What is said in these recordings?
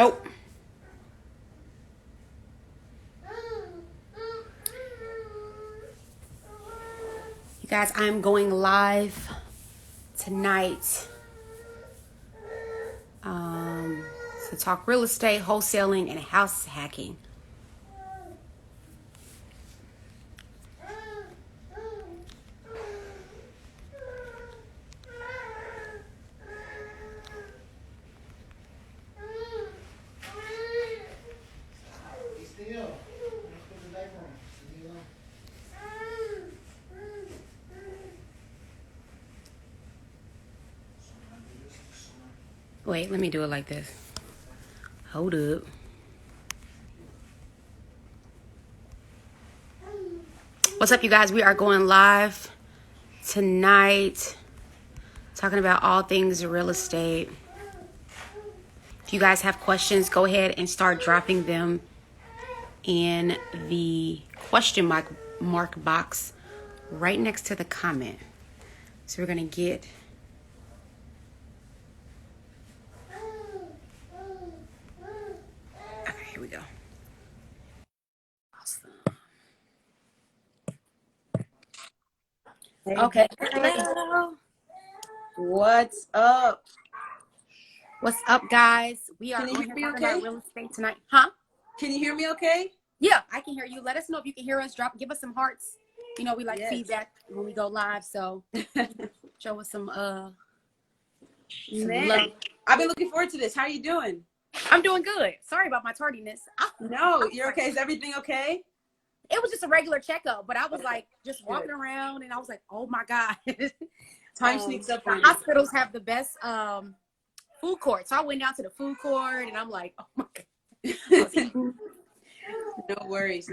Nope. You guys, I'm going live tonight to talk real estate, wholesaling, and house hacking. Wait, let me do it like this. Hold up. What's up, you guys? We are going live tonight, talking about all things real estate. If you guys have questions, go ahead and start dropping them in the question mark box right next to the comment. So we're going to get... Okay, here we go. Awesome. Okay. Hello. What's up? What's up, guys? We are talking about real estate tonight. Huh? Can you hear me okay? Yeah, I can hear you. Let us know if you can hear us. Give us some hearts. You know, we like feedback when we go live, so show us some love. I've been looking forward to this. How are you doing? I'm doing good. Sorry about my tardiness. No, you're okay. Is everything okay? It was just a regular checkup, but I was like just walking around and I was like, oh my God. Time sneaks up on you. Hospitals have the best food court. So I went down to the food court and I'm like, oh my God. No worries.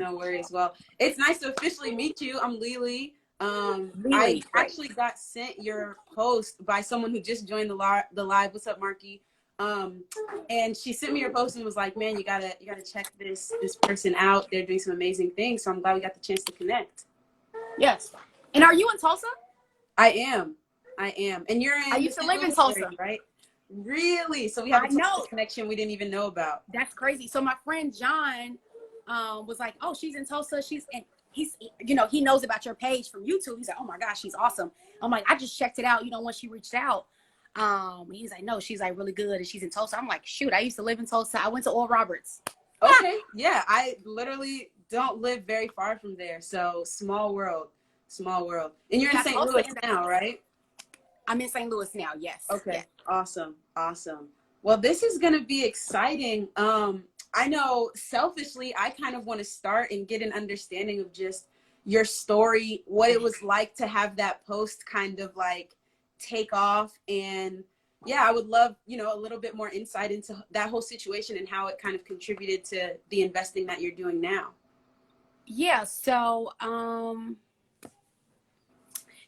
Well, it's nice to officially meet you. I'm Lili. I actually got sent your post by someone who just joined the live. What's up, Marky? And she sent me your post and was like, man, you gotta check this person out. They're doing some amazing things. So I'm glad we got the chance to connect. Yes. And are you in Tulsa? I am. And you're in... I used to live in Tulsa. Right? Really? So we have a Tulsa connection we didn't even know about. That's crazy. So my friend John was like, oh, she's in Tulsa. He's, he knows about your page from YouTube. He's like, oh my gosh, she's awesome. I'm like, I just checked it out, when she reached out. He's like, no, she's like really good and she's in Tulsa. I'm like, shoot, I used to live in Tulsa. I went to Oral Roberts. Okay. Yeah. I literally don't live very far from there. So small world. And you're in St. Louis now, right? I'm in St. Louis now. Yes. Okay. Yes. Awesome. Well, this is going to be exciting. I know selfishly, I kind of want to start and get an understanding of just your story, what it was like to have that post kind of like take off. And yeah, I would love, a little bit more insight into that whole situation and how it kind of contributed to the investing that you're doing now. Yeah. So, if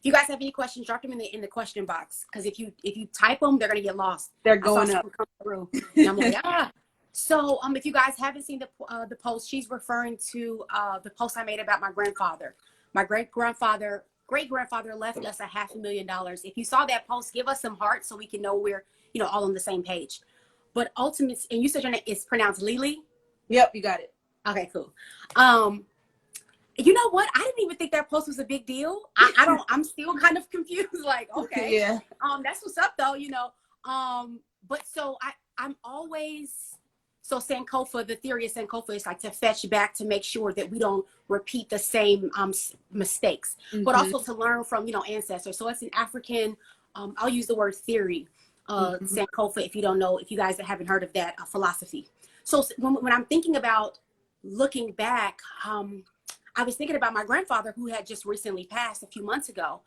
you guys have any questions, drop them in the question box. Because if you type them, they're gonna get lost. They're going up. Come through. And I'm like, ah. So if you guys haven't seen the post, she's referring to the post I made about my grandfather. My great grandfather left us $500,000. If you saw that post, give us some hearts so we can know we're all on the same page. But ultimately, and you said your name is pronounced Lili? Yep, you got it. Okay, cool. You know what? I didn't even think that post was a big deal. I'm still kind of confused. Like, okay, yeah. That's what's up though, But so I'm always, so Sankofa, the theory of Sankofa is like to fetch back to make sure that we don't repeat the same mistakes, but also to learn from, ancestors. So it's an African, I'll use the word theory, Sankofa, if you guys haven't heard of that philosophy. So when I'm thinking about looking back, I was thinking about my grandfather who had just recently passed a few months ago.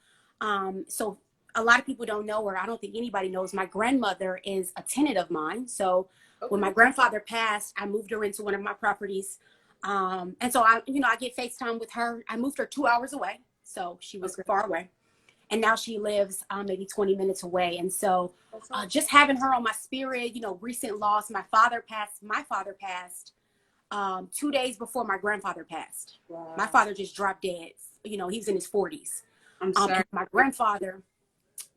So a lot of people don't know, or I don't think anybody knows, my grandmother is a tenant of mine. So when my grandfather passed, I moved her into one of my properties. And so I get FaceTime with her. I moved her 2 hours away. So she was far away. And now she lives maybe 20 minutes away. And so just having her on my spirit, recent loss, my father passed 2 days before my grandfather passed. Wow. My father just dropped dead. He was in his 40s. I'm sorry. My grandfather,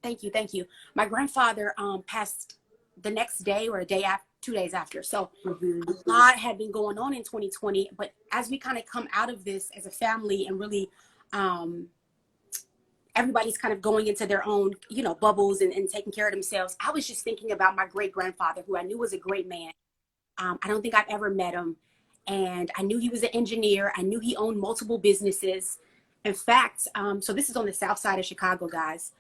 thank you. My grandfather passed the next day or a day after, 2 days after. So Mm-hmm. a lot had been going on in 2020, but as we kind of come out of this as a family and really, everybody's kind of going into their own, you know, bubbles and taking care of themselves. I was just thinking about my great grandfather, who I knew was a great man. I don't think I've ever met him. And I knew he was an engineer. I knew he owned multiple businesses. In fact, so this is on the south side of Chicago, guys.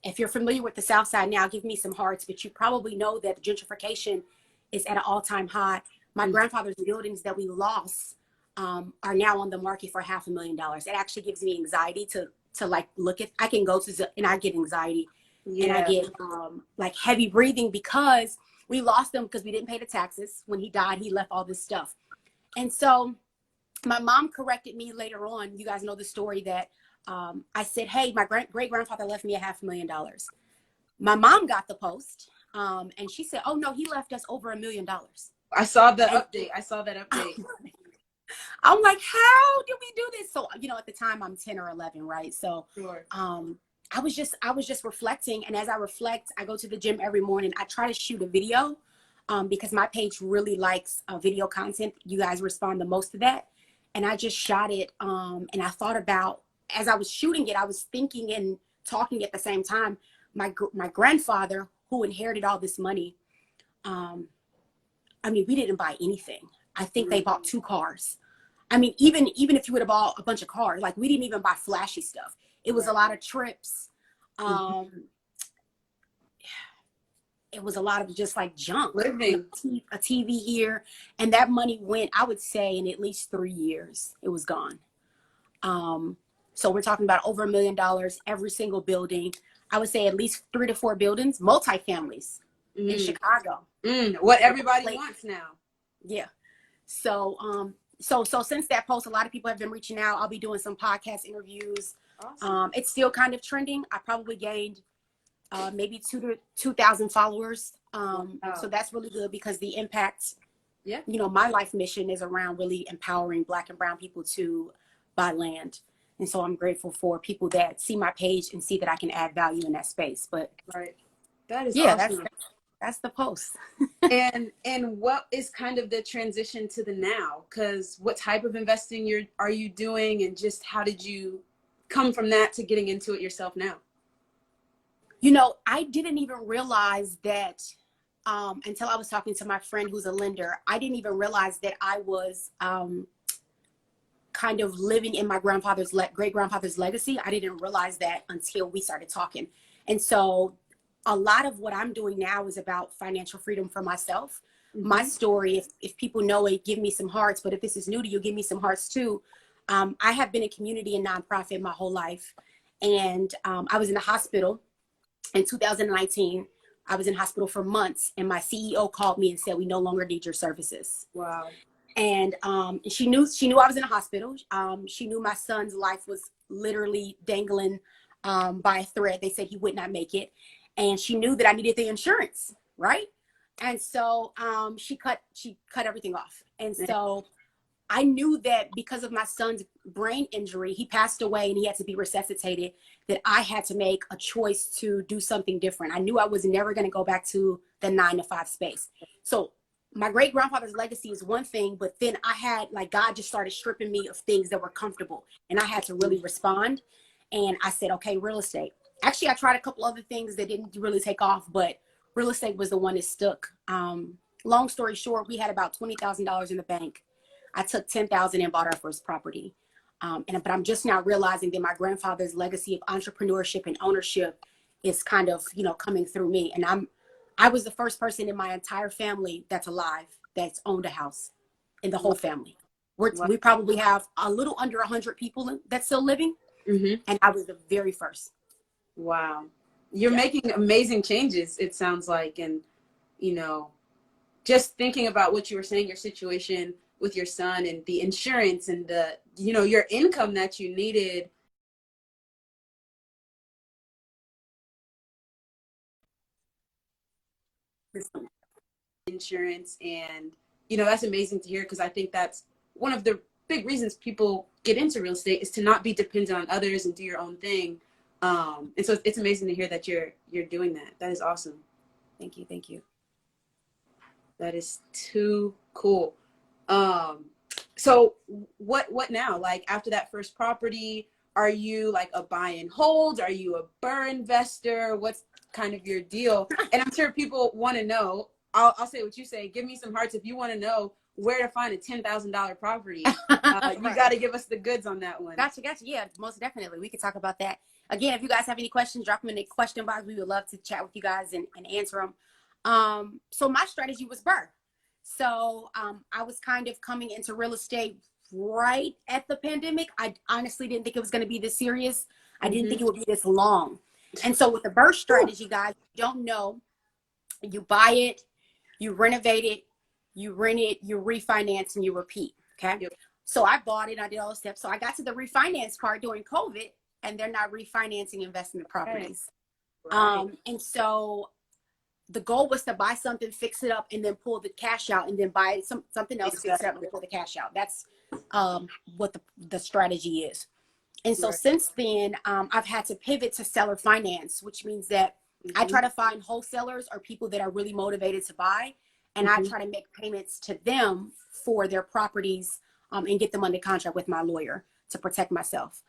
If you're familiar with the south side now, give me some hearts, but you probably know that gentrification is at an all-time high. My grandfather's buildings that we lost are now on the market for $500,000. It actually gives me anxiety to like look at. I can go to and I get anxiety, and I get like heavy breathing because we lost them because we didn't pay the taxes. When he died, he left all this stuff. And so my mom corrected me later on. You guys know the story that I said, hey, my great grandfather left me $500,000. My mom got the post and she said, oh no, he left us over $1 million. I saw the update. I saw that update. I'm like, how did we do this? So, you know, at the time I'm 10 or 11, right? So Sure. I was just reflecting. And as I reflect, I go to the gym every morning. I try to shoot a video because my page really likes video content. You guys respond the most to that. And I just shot it. And I thought about, as I was shooting it, I was thinking and talking at the same time. My grandfather, who inherited all this money, I mean, we didn't buy anything. I think they bought 2 cars. I mean, even if you would have bought a bunch of cars, like we didn't even buy flashy stuff. It was a lot of trips. It was a lot of just like junk. Living. A TV here. And that money went, I would say, in at least 3 years, it was gone. So we're talking about over $1 million, every single building. I would say at least 3 to 4 buildings, multi-families in Chicago. What everybody wants now. Yeah. So, so since that post, a lot of people have been reaching out. I'll be doing some podcast interviews. Awesome. It's still kind of trending. I probably gained maybe 2,000 followers. So that's really good because the impact, you know, my life mission is around really empowering Black and brown people to buy land. And so I'm grateful for people that see my page and see that I can add value in that space. But that is awesome. That's the post. and what is kind of the transition to the now? Because what type of investing are you doing, and just how did you come from that to getting into it yourself now? You know, I didn't even realize that until I was talking to my friend who's a lender. I didn't even realize that I was kind of living in my great grandfather's legacy. I didn't realize that until we started talking. And so a lot of what I'm doing now is about financial freedom for myself. My story, if people know it, give me some hearts. But if this is new to you, give me some hearts too. I have been in community and nonprofit my whole life. And I was in the hospital in 2019. I was in hospital for months, and my CEO called me and said, we no longer need your services. Wow. And she knew I was in a hospital. She knew my son's life was literally dangling by a thread. They said he would not make it. And she knew that I needed the insurance, right? And so she cut everything off. And so I knew that because of my son's brain injury, he passed away and he had to be resuscitated, that I had to make a choice to do something different. I knew I was never going to go back to the 9-to-5 space. So my great grandfather's legacy is one thing, but then I had, like, God just started stripping me of things that were comfortable, and I had to really respond. And I said, okay, real estate. Actually, I tried a couple other things that didn't really take off, but real estate was the one that stuck. Long story short, we had about $20,000 in the bank. I took $10,000 and bought our first property. But I'm just now realizing that my grandfather's legacy of entrepreneurship and ownership is kind of, you know, coming through me. And I was the first person in my entire family that's alive that's owned a house in the whole family. We probably have a little under 100 people that's still living. And I was the very first. Wow. You're making amazing changes, it sounds like. And, you know, just thinking about what you were saying, your situation with your son and the insurance and the, you know, your income that you needed. Insurance. And, you know, that's amazing to hear, because I think that's one of the big reasons people get into real estate, is to not be dependent on others and do your own thing. And so it's amazing to hear that you're doing that. That is awesome. Thank you. That is too cool. So what now? Like after that first property, are you like a buy and hold? Are you a BRRRR investor? What's kind of your deal? And I'm sure people want to know. I'll say what you say. Give me some hearts if you want to know where to find a $10,000 property. Right. You got to give us the goods on that one. Gotcha. Yeah, most definitely. We could talk about that. Again, if you guys have any questions, drop them in the question box. We would love to chat with you guys and answer them. So my strategy was BRRRR. So I was kind of coming into real estate right at the pandemic. I honestly didn't think it was going to be this serious. I didn't think it would be this long. And so with the BRRRR strategy, guys, you don't know, you buy it, you renovate it, you rent it, you refinance, and you repeat. Okay. Yep. So I bought it, I did all the steps. So I got to the refinance part during COVID, and they're not refinancing investment properties. Right. And so the goal was to buy something, fix it up, and then pull the cash out, and then buy something else, fix it up, and pull the cash out. That's what the strategy is. And so since then, I've had to pivot to seller finance, which means that I try to find wholesalers or people that are really motivated to buy, and I try to make payments to them for their properties and get them under contract with my lawyer to protect myself.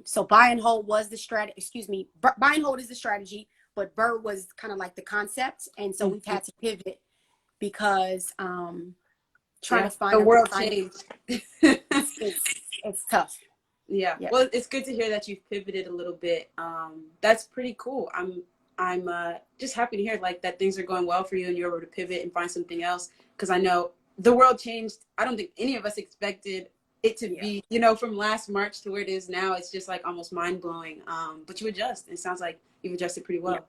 So buy and hold was the strategy. Buy and hold is the strategy, but BRRRR was kind of like the concept. And so we've had to pivot because trying to find the world changed. It's tough. Yeah. Well, it's good to hear that you've pivoted a little bit. That's pretty cool. I'm just happy to hear like that things are going well for you and you're able to pivot and find something else. Because I know the world changed. I don't think any of us expected it to be, you know, from last March to where it is now. It's just like almost mind blowing. But you adjust. It sounds like you've adjusted pretty well.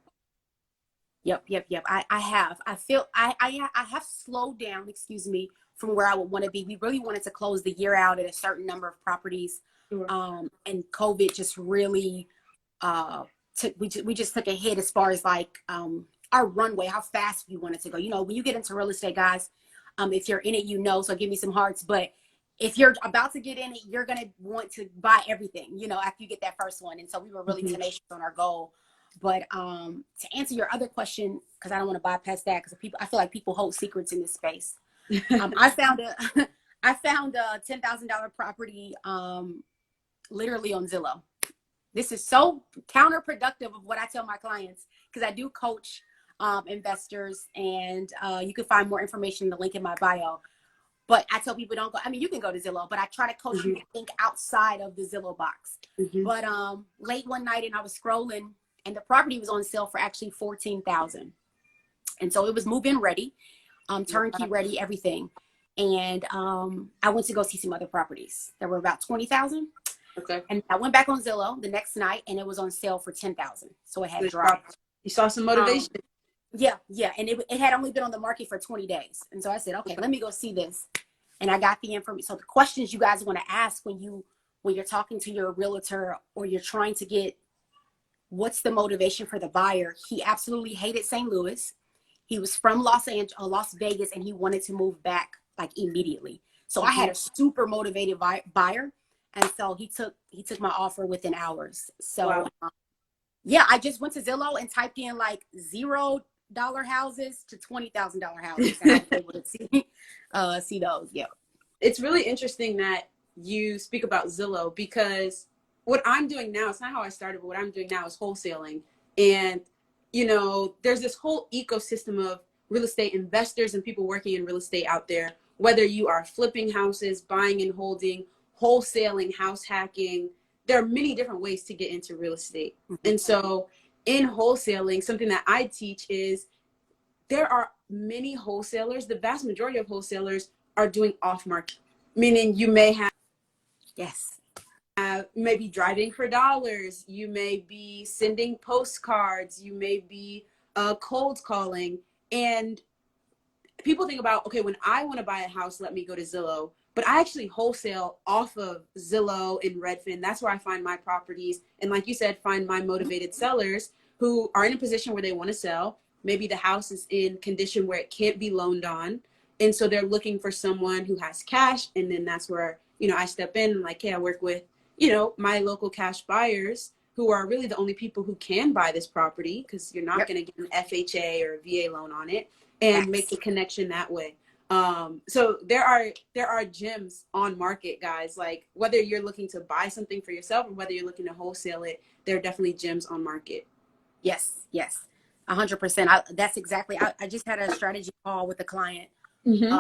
Yep. I have. I feel I have slowed down, from where I would want to be. We really wanted to close the year out at a certain number of properties. And COVID just really we just took a hit as far as like our runway, how fast we wanted to go. You know, when you get into real estate, guys, if you're in it, you know, so give me some hearts. But if you're about to get in it, you're going to want to buy everything, you know, after you get that first one. And so we were really tenacious on our goal. But to answer your other question, because I don't want to bypass that, because I feel like people hold secrets in this space. I found a $10,000 property literally on Zillow. This is so counterproductive of what I tell my clients, because I do coach investors, and you can find more information in the link in my bio. But I tell people don't go. I mean, you can go to Zillow, but I try to coach you to think outside of the Zillow box. But late one night, and I was scrolling, and the property was on sale for actually $14,000, and so it was move-in ready, turnkey ready, everything. And I went to go see some other properties that were about $20,000. Okay. And I went back on Zillow the next night, and it was on sale for $10,000. So it had dropped. You saw some motivation. Yeah. And it had only been on the market for 20 days. And so I said, okay, let me go see this. And I got the information. So the questions you guys want to ask when you're talking to your realtor, or you're trying to get, what's the motivation for the buyer? He absolutely hated St. Louis. He was from Las Vegas, and he wanted to move back like immediately. So I had a super motivated buyer. And so he took my offer within hours. So I just went to Zillow and typed in like $0 houses to $20,000 houses, and I was able to see those. Yeah, it's really interesting that you speak about Zillow, because what I'm doing now, it's not how I started, but what I'm doing now is wholesaling. And you know, there's this whole ecosystem of real estate investors and people working in real estate out there. Whether you are flipping houses, buying and holding, wholesaling, house hacking, there are many different ways to get into real estate. And so in wholesaling, something that I teach is there are many wholesalers. The vast majority of wholesalers are doing off market, meaning you may have, maybe driving for dollars. You may be sending postcards. You may be cold calling. And people think about, okay, when I want to buy a house, let me go to Zillow. But I actually wholesale off of Zillow and Redfin. That's where I find my properties. And like you said, find my motivated sellers who are in a position where they want to sell. Maybe the house is in condition where it can't be loaned on. And so they're looking for someone who has cash. And then that's where, you know, I step in and like, hey, I work with, you know, my local cash buyers who are really the only people who can buy this property, because you're not going to get an FHA or a VA loan on it. and make Facts. the connection that way. So there are gems on market, guys. Like whether you're looking to buy something for yourself or whether you're looking to wholesale it, there are definitely gems on market. Yes, yes, 100%. That's exactly. I just had a strategy call with a client Mm-hmm.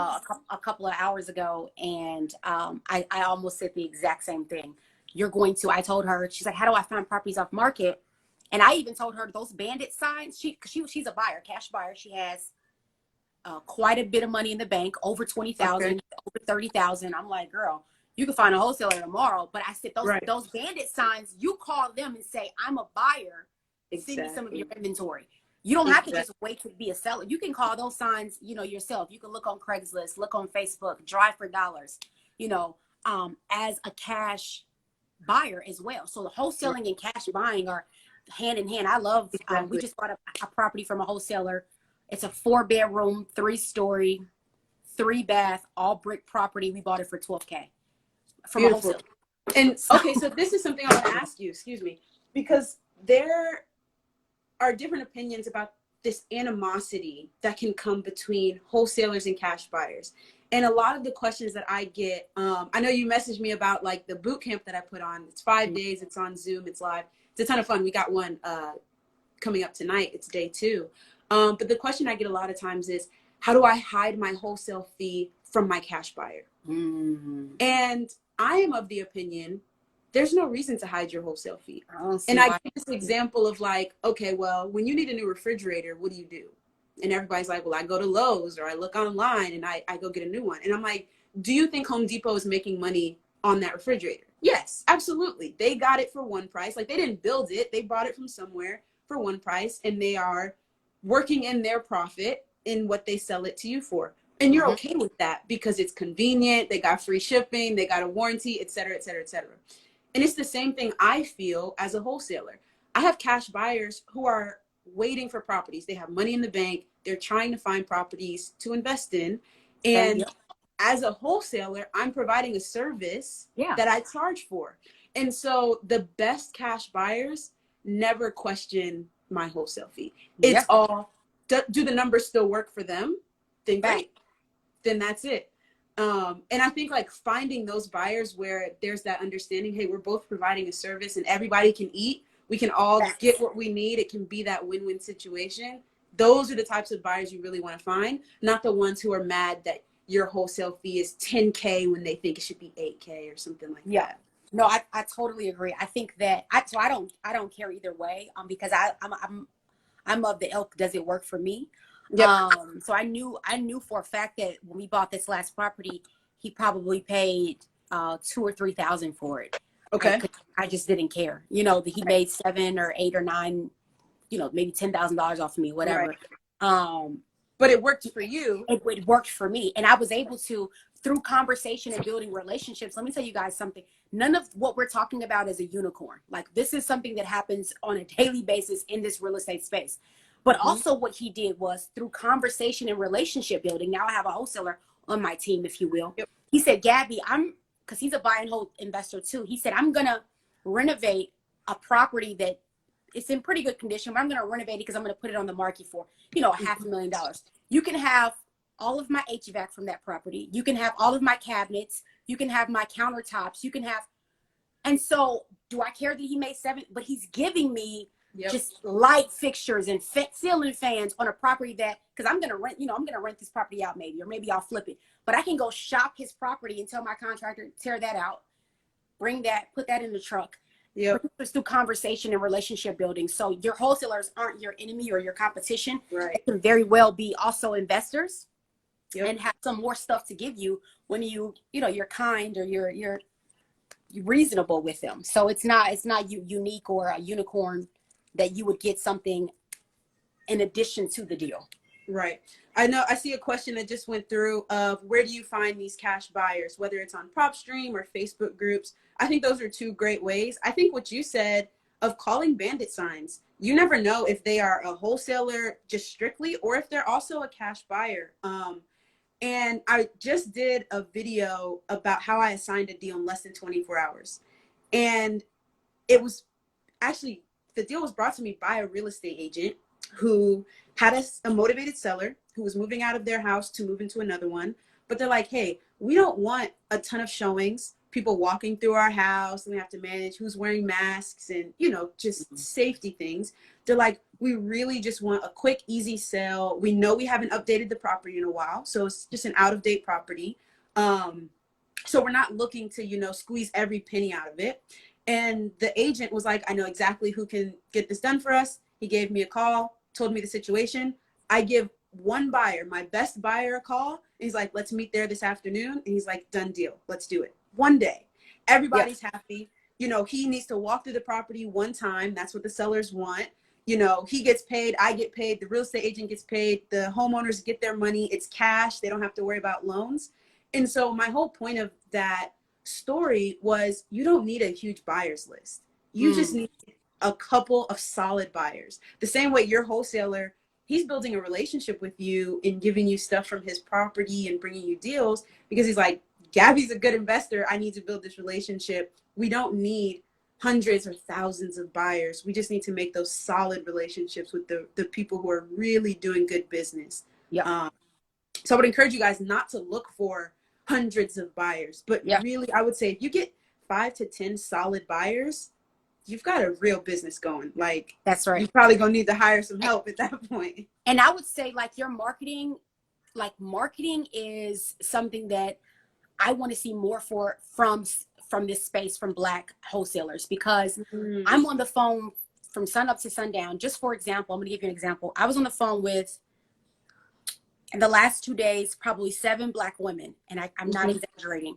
a couple of hours ago, and I almost said the exact same thing. You're going to. I told her. She's like, "How do I find properties off market?" And I even told her those bandit signs. She's a buyer, cash buyer. She has quite a bit of money in the bank, over 20,000, Okay. over 30,000. I'm like, girl, you can find a wholesaler tomorrow. But I said Right. those bandit signs, you call them and say, I'm a buyer. Send me some of your Exactly. inventory. You don't have to Exactly. just wait to be a seller. You can call those signs, yourself. You can look on Craigslist, look on Facebook, drive for dollars, as a cash buyer as well. So the wholesaling and cash buying are hand in hand. I love, we Exactly. just bought a property from a wholesaler. It's a 4-bedroom, 3-story, 3-bath, all brick property. We bought it for $12K from a Beautiful. wholesaler. And So, okay, so this is something I want to ask you, excuse me, because there are different opinions about this animosity that can come between wholesalers and cash buyers. And a lot of the questions that I get, I know you messaged me about like the boot camp that I put on. It's 5 days, it's on Zoom, it's live. It's a ton of fun. We got one coming up tonight. It's day 2. But the question I get a lot of times is, how do I hide my wholesale fee from my cash buyer? And I am of the opinion, there's no reason to hide your wholesale fee. I don't see And I why. give this example of like, okay, well, when you need a new refrigerator, what do? And everybody's like, well, I go to Lowe's or I look online and I go get a new one. And I'm like, do you think Home Depot is making money on that refrigerator? Yes, absolutely. They got it for one price. Like they didn't build it. They bought it from somewhere for one price and they are working in their profit in what they sell it to you for. And you're okay with that because it's convenient. They got free shipping. They got a warranty, et cetera, et cetera, et cetera. And it's the same thing I feel as a wholesaler. I have cash buyers who are waiting for properties. They have money in the bank. They're trying to find properties to invest in. Okay. And Yep. as a wholesaler, I'm providing a service Yeah. that I charge for. And so the best cash buyers never question my wholesale fee. It's Yeah. all, do the numbers still work for them? Then Fact. great. Then that's it. And I think like finding those buyers where there's that understanding, hey, we're both providing a service and everybody can eat. We can all Facts. get what we need. It can be that win-win situation. Those are the types of buyers you really want to find, not the ones who are mad that your wholesale fee is 10K when they think it should be 8K or something like Yeah. that. No, I totally agree. I think that I don't care either way. Because I'm of the ilk. Does it work for me? Yep. So I knew for a fact that when we bought this last property, he probably paid 2 or 3,000 for it. Okay. I just didn't care. That he made 7 or 8 or 9, maybe $10,000 off of me, whatever. Right. But it worked for you. It worked for me, and I was able to, through conversation and building relationships. Let me tell you guys something. None of what we're talking about is a unicorn. Like this is something that happens on a daily basis in this real estate space. But also what he did was through conversation and relationship building. Now I have a wholesaler on my team, if you will. Yep. He said, Gabby, because he's a buy and hold investor too. He said, I'm going to renovate a property that it's in pretty good condition, but I'm going to renovate it because I'm going to put it on the market for, $500,000. You can have all of my HVAC from that property. You can have all of my cabinets. You can have my countertops. You can have, and so do I care that he made 7? But he's giving me just light fixtures and ceiling fans on a property that, because I'm going to rent, I'm going to rent this property out maybe, or maybe I'll flip it. But I can go shop his property and tell my contractor, tear that out, bring that, put that in the truck. Yep. It's through conversation and relationship building. So your wholesalers aren't your enemy or your competition. Right. They can very well be also investors. Yep. And have some more stuff to give you when you're kind or you're reasonable with them. So it's not unique or a unicorn that you would get something in addition to the deal. Right. I know I see a question that just went through of where do you find these cash buyers, whether it's on PropStream or Facebook groups. I think those are 2 great ways. I think what you said of calling bandit signs, you never know if they are a wholesaler just strictly or if they're also a cash buyer. And I just did a video about how I assigned a deal in less than 24 hours. And it was the deal was brought to me by a real estate agent who had a motivated seller who was moving out of their house to move into another one. But they're like, hey, we don't want a ton of showings, people walking through our house, and we have to manage who's wearing masks and, you know, just safety things. They're like, we really just want a quick, easy sale. We know we haven't updated the property in a while, so it's just an out-of-date property. So we're not looking to, you know, squeeze every penny out of it. And the agent was like, I know exactly who can get this done for us. He gave me a call, told me the situation. I give one buyer, my best buyer, a call. And he's like, let's meet there this afternoon. And he's like, done deal. Let's do it. One day. Everybody's happy. You know, he needs to walk through the property one time. That's what the sellers want. You know, he gets paid, I get paid, the real estate agent gets paid, the homeowners get their money. It's cash. They don't have to worry about loans. And so my whole point of that story was, you don't need a huge buyers list. You just need a couple of solid buyers. The same way your wholesaler, he's building a relationship with you and giving you stuff from his property and bringing you deals because he's like, Gabby's a good investor. I need to build this relationship. We don't need hundreds or thousands of buyers. We just need to make those solid relationships with the people who are really doing good business. So I would encourage you guys not to look for hundreds of buyers, but really, I would say if you get 5 to 10 solid buyers, you've got a real business going. Like, that's right. You're probably going to need to hire some help at that point. And I would say, like, your marketing, like, marketing is something that I want to see more from this space, from Black wholesalers, because I'm on the phone from sun up to sundown. Just for example, I'm going to give you an example. I was on the phone with, in the last 2 days, probably 7 Black women, and I'm not exaggerating.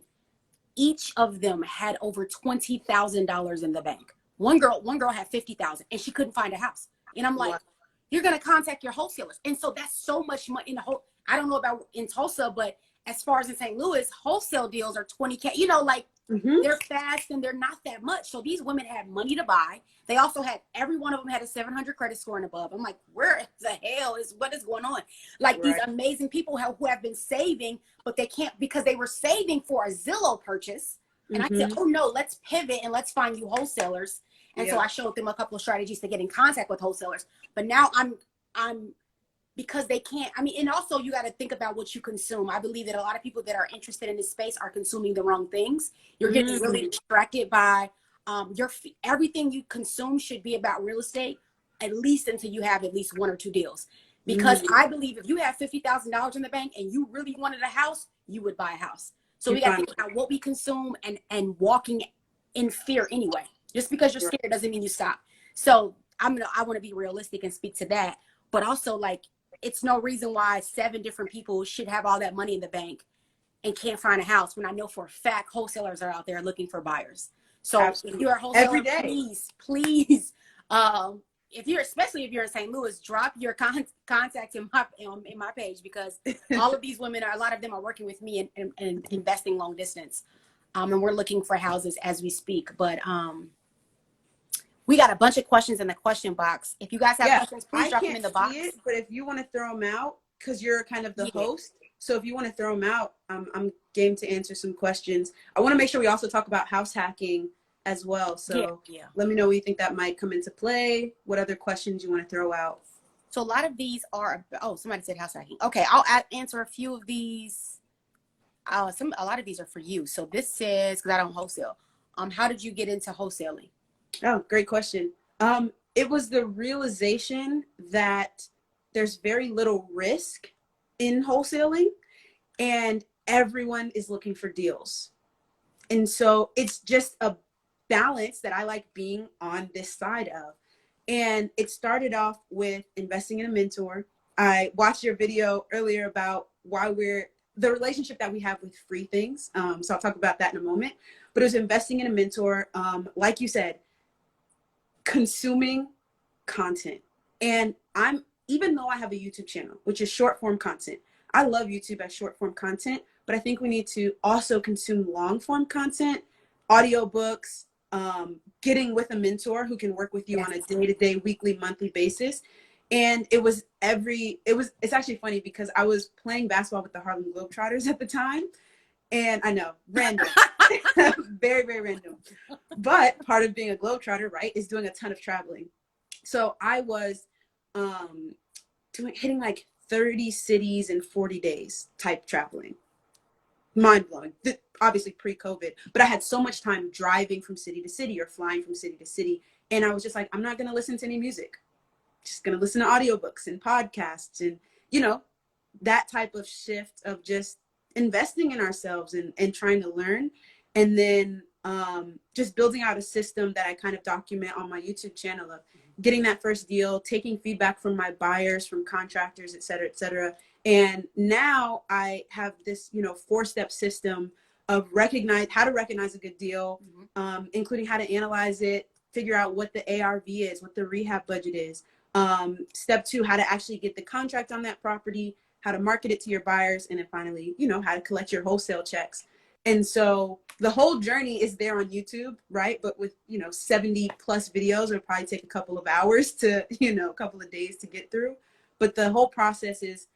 Each of them had over $20,000 in the bank. One girl had 50,000, and she couldn't find a house. And I'm like, you're gonna contact your wholesalers, and so that's so much money in the whole. I don't know about in Tulsa, but as far as in St. Louis, wholesale deals are 20K. You know, like they're fast and they're not that much. So these women had money to buy. They also had, every one of them had a 700 credit score and above. I'm like, where the hell what is going on? Like these amazing people who have been saving, but they can't because they were saving for a Zillow purchase. And I said, oh no, let's pivot and let's find you wholesalers. And so I showed them a couple of strategies to get in contact with wholesalers. But now I'm because they can't, I mean, and also you got to think about what you consume. I believe that a lot of people that are interested in this space are consuming the wrong things. You're getting really distracted by everything you consume should be about real estate, at least until you have at least 1 or 2 deals. Because I believe if you have $50,000 in the bank and you really wanted a house, you would buy a house. So we got to think about what we consume and walking in fear anyway. Just because you're scared doesn't mean you stop. So I want to be realistic and speak to that. But also, like, it's no reason why 7 different people should have all that money in the bank and can't find a house when I know for a fact wholesalers are out there looking for buyers. So if you're a wholesaler, please, especially if you're in St. Louis, drop your contact in my page, because all of these women, a lot of them are working with me and investing long distance. And we're looking for houses as we speak. But we got a bunch of questions in the question box. If you guys have questions, please drop them in the box. But if you want to throw them out, because you're kind of the host, so if you want to throw them out, I'm game to answer some questions. I want to make sure we also talk about house hacking as well. So let me know what you think that might come into play. What other questions you want to throw out? So a lot of these are, somebody said house hacking. Okay, I'll answer a few of these. A lot of these are for you. So this says, because I don't wholesale, how did you get into wholesaling? Oh, great question. It was the realization that there's very little risk in wholesaling and everyone is looking for deals. And so it's just a balance that I like being on this side of. And it started off with investing in a mentor. I watched your video earlier about the relationship that we have with free things. So I'll talk about that in a moment. But it was investing in a mentor. Like you said, consuming content. And even though I have a YouTube channel, which is short form content, I love YouTube as short form content, but I think we need to also consume long form content, audiobooks, getting with a mentor who can work with you on a day-to-day, weekly, monthly basis. And it's actually funny because I was playing basketball with the Harlem Globetrotters at the time. And I know, random, very, very random. But part of being a Globetrotter, right, is doing a ton of traveling. So I was hitting like 30 cities in 40 days type traveling. Mind blowing. Obviously pre-COVID, but I had so much time driving from city to city or flying from city to city. And I was just like, I'm not going to listen to any music. Just going to listen to audiobooks and podcasts and, you know, that type of shift of just investing in ourselves and trying to learn. And then just building out a system that I kind of document on my YouTube channel of getting that first deal, taking feedback from my buyers, from contractors, et cetera, et cetera. And now I have this, you know, 4-step system of how to recognize a good deal, including how to analyze it, figure out what the ARV is, what the rehab budget is. Step 2, how to actually get the contract on that property, how to market it to your buyers, and then finally, you know, how to collect your wholesale checks. And so the whole journey is there on YouTube, right? But with, you know, 70 plus videos, it'll probably take a couple of hours to, you know, a couple of days to get through. But the whole process is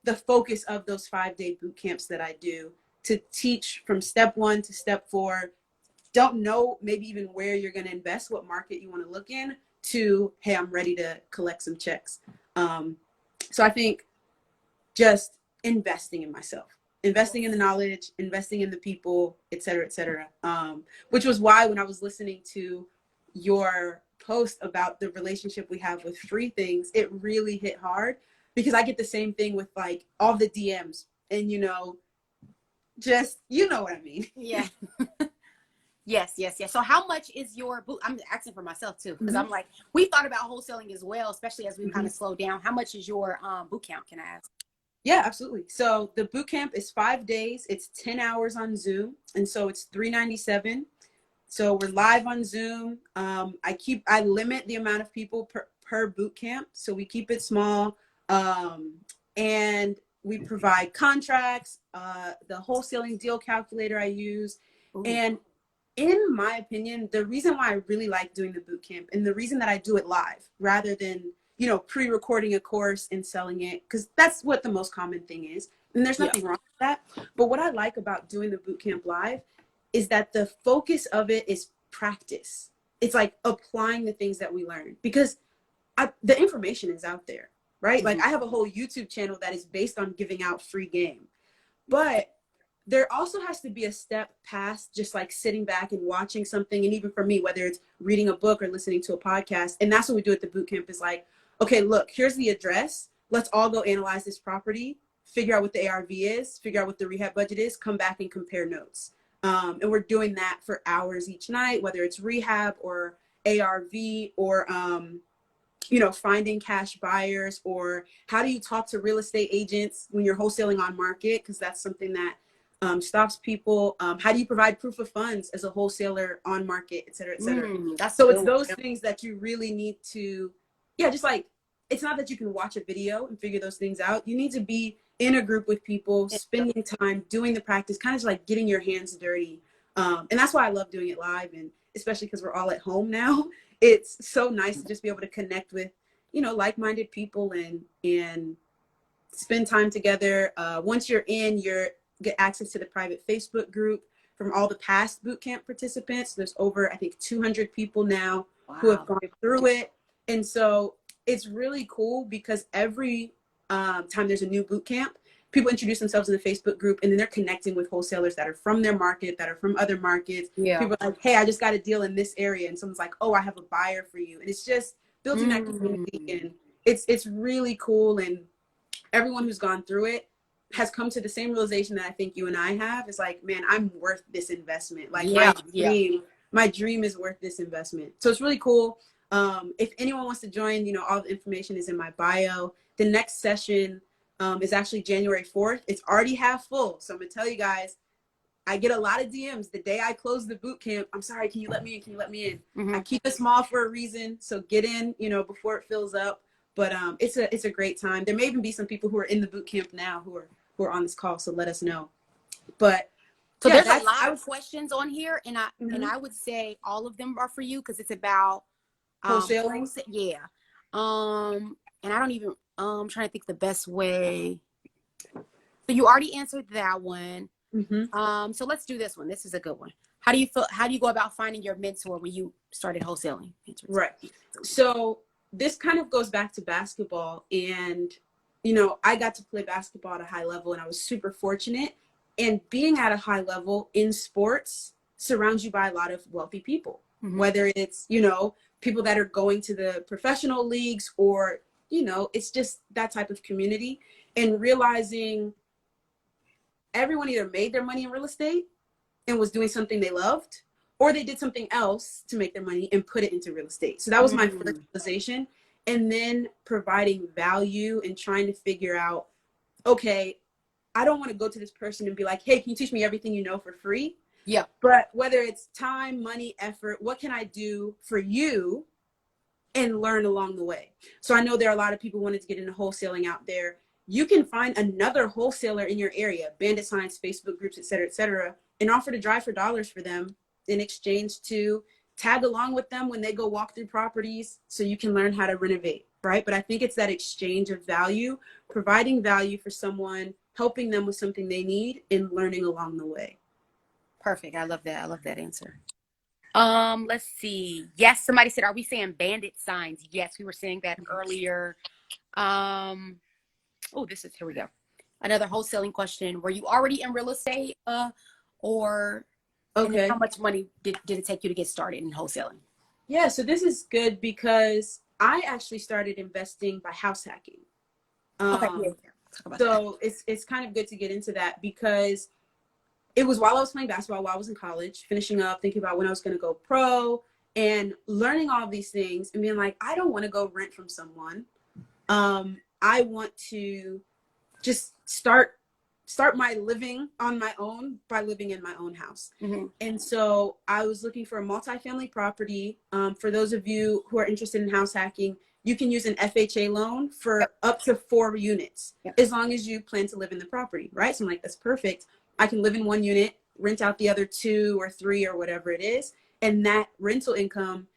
the focus of those 5-day boot camps that I do to teach from step 1 to step 4. Don't know maybe even where you're going to invest, what market you want to look in, to, hey, I'm ready to collect some checks. So I think just investing in myself, investing in the knowledge, investing in the people, et cetera, which was why when I was listening to your post about the relationship we have with free things, it really hit hard, because I get the same thing with like all the DMs and, you know, just, you know what I mean? Yeah. Yes. So how much is your boot? I'm asking for myself too, because I'm like, we thought about wholesaling as well, especially as we kind of slow down. How much is your boot camp? Can I ask? Yeah, absolutely. So the boot camp is 5 days. It's 10 hours on Zoom. And so it's $397. So we're live on Zoom. I limit the amount of people per boot camp. So we keep it small. And we provide contracts, the wholesaling deal calculator I use. Ooh. And in my opinion, the reason why I really like doing the boot camp, and the reason that I do it live rather than, you know, pre-recording a course and selling it, because that's what the most common thing is. And there's nothing wrong with that. But what I like about doing the boot camp live is that the focus of it is practice. It's like applying the things that we learn, because the information is out there, right? Like I have a whole YouTube channel that is based on giving out free game. But there also has to be a step past just like sitting back and watching something. And even for me, whether it's reading a book or listening to a podcast, and that's what we do at the boot camp, is like, okay, look, here's the address. Let's all go analyze this property, figure out what the ARV is, figure out what the rehab budget is, come back and compare notes. And we're doing that for hours each night, whether it's rehab or ARV or, you know, finding cash buyers, or how do you talk to real estate agents when you're wholesaling on market? Because that's something that stops people. How do you provide proof of funds as a wholesaler on market, et cetera, et cetera. So it's those things that you really need to, just like, it's not that you can watch a video and figure those things out. You need to be in a group with people, spending time doing the practice, kind of like getting your hands dirty. And that's why I love doing it live. And especially because we're all at home now, it's so nice to just be able to connect with, you know, like-minded people and spend time together. Once you're in, you get access to the private Facebook group from all the past bootcamp participants. There's over, I think, 200 people now who have gone through it. And so it's really cool because every time there's a new bootcamp, people introduce themselves in the Facebook group, and then they're connecting with wholesalers that are from their market, that are from other markets. People are like, hey, I just got a deal in this area. And someone's like, oh, I have a buyer for you. And it's just building that community. And it's really cool. And everyone who's gone through it has come to the same realization that I think you and I have. It's like, man, I'm worth this investment. Like my dream is worth this investment. So it's really cool. If anyone wants to join, you know, all the information is in my bio. The next session is actually January 4th. It's already half full. So I'm gonna tell you guys, I get a lot of DMs the day I close the boot camp. I'm sorry, can you let me in? Can you let me in? I keep it small for a reason. So get in, you know, before it fills up. But it's a great time. There may even be some people who are in the boot camp now who are on this call. So let us know. But so there's a lot of questions on here, and I would say all of them are for you because it's about wholesaling. And I don't even I'm trying to think the best way. So you already answered that one. So let's do this one. This is a good one. How do you go about finding your mentor when you started wholesaling? Right. So this kind of goes back to basketball, and you know, I got to play basketball at a high level, and I was super fortunate. And being at a high level in sports surrounds you by a lot of wealthy people, whether it's, you know, people that are going to the professional leagues, or, you know, it's just that type of community. And realizing everyone either made their money in real estate and was doing something they loved, or they did something else to make their money and put it into real estate. So that was my first realization. And then providing value and trying to figure out, okay, I don't want to go to this person and be like, hey, can you teach me everything you know for free? Yeah. But whether it's time, money, effort, what can I do for you and learn along the way? So I know there are a lot of people wanting to get into wholesaling out there. You can find another wholesaler in your area, bandit signs, Facebook groups, et cetera, and offer to drive for dollars for them in exchange to tag along with them when they go walk through properties, so you can learn how to renovate, right? But I think it's that exchange of value, providing value for someone, helping them with something they need, and learning along the way. Perfect. I love that. I love that answer. Let's see. Yes, somebody said, are we saying bandit signs? Yes, we were saying that earlier. Oh, here we go. Another wholesaling question. Were you already in real estate, or okay, how much money did it take you to get started in wholesaling? Yeah, so this is good because I actually started investing by house hacking. Okay, yeah. Talk about so that. It's kind of good to get into that, because it was while I was playing basketball, while I was in college, finishing up, thinking about when I was going to go pro, and learning all of these things and being like, I don't want to go rent from someone. I want to just start my living on my own by living in my own house. And so I was looking for a multifamily property. For those of you who are interested in house hacking, you can use an FHA loan for up to 4 units, as long as you plan to live in the property, right? So I'm like, that's perfect. I can live in 1 unit, rent out the other 2 or 3 or whatever it is. And that rental income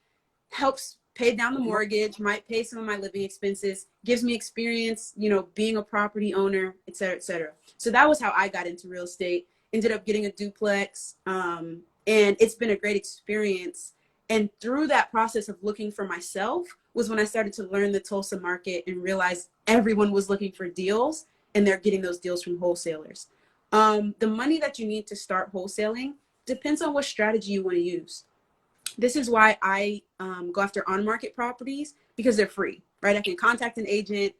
helps pay down the mortgage, might pay some of my living expenses, gives me experience, you know, being a property owner, et cetera, et cetera. So that was how I got into real estate, ended up getting a duplex. And it's been a great experience. And through that process of looking for myself was when I started to learn the Tulsa market and realize everyone was looking for deals, and they're getting those deals from wholesalers. The money that you need to start wholesaling depends on what strategy you want to use. This is why I go after on-market properties, because they're free, right? I can contact an agent,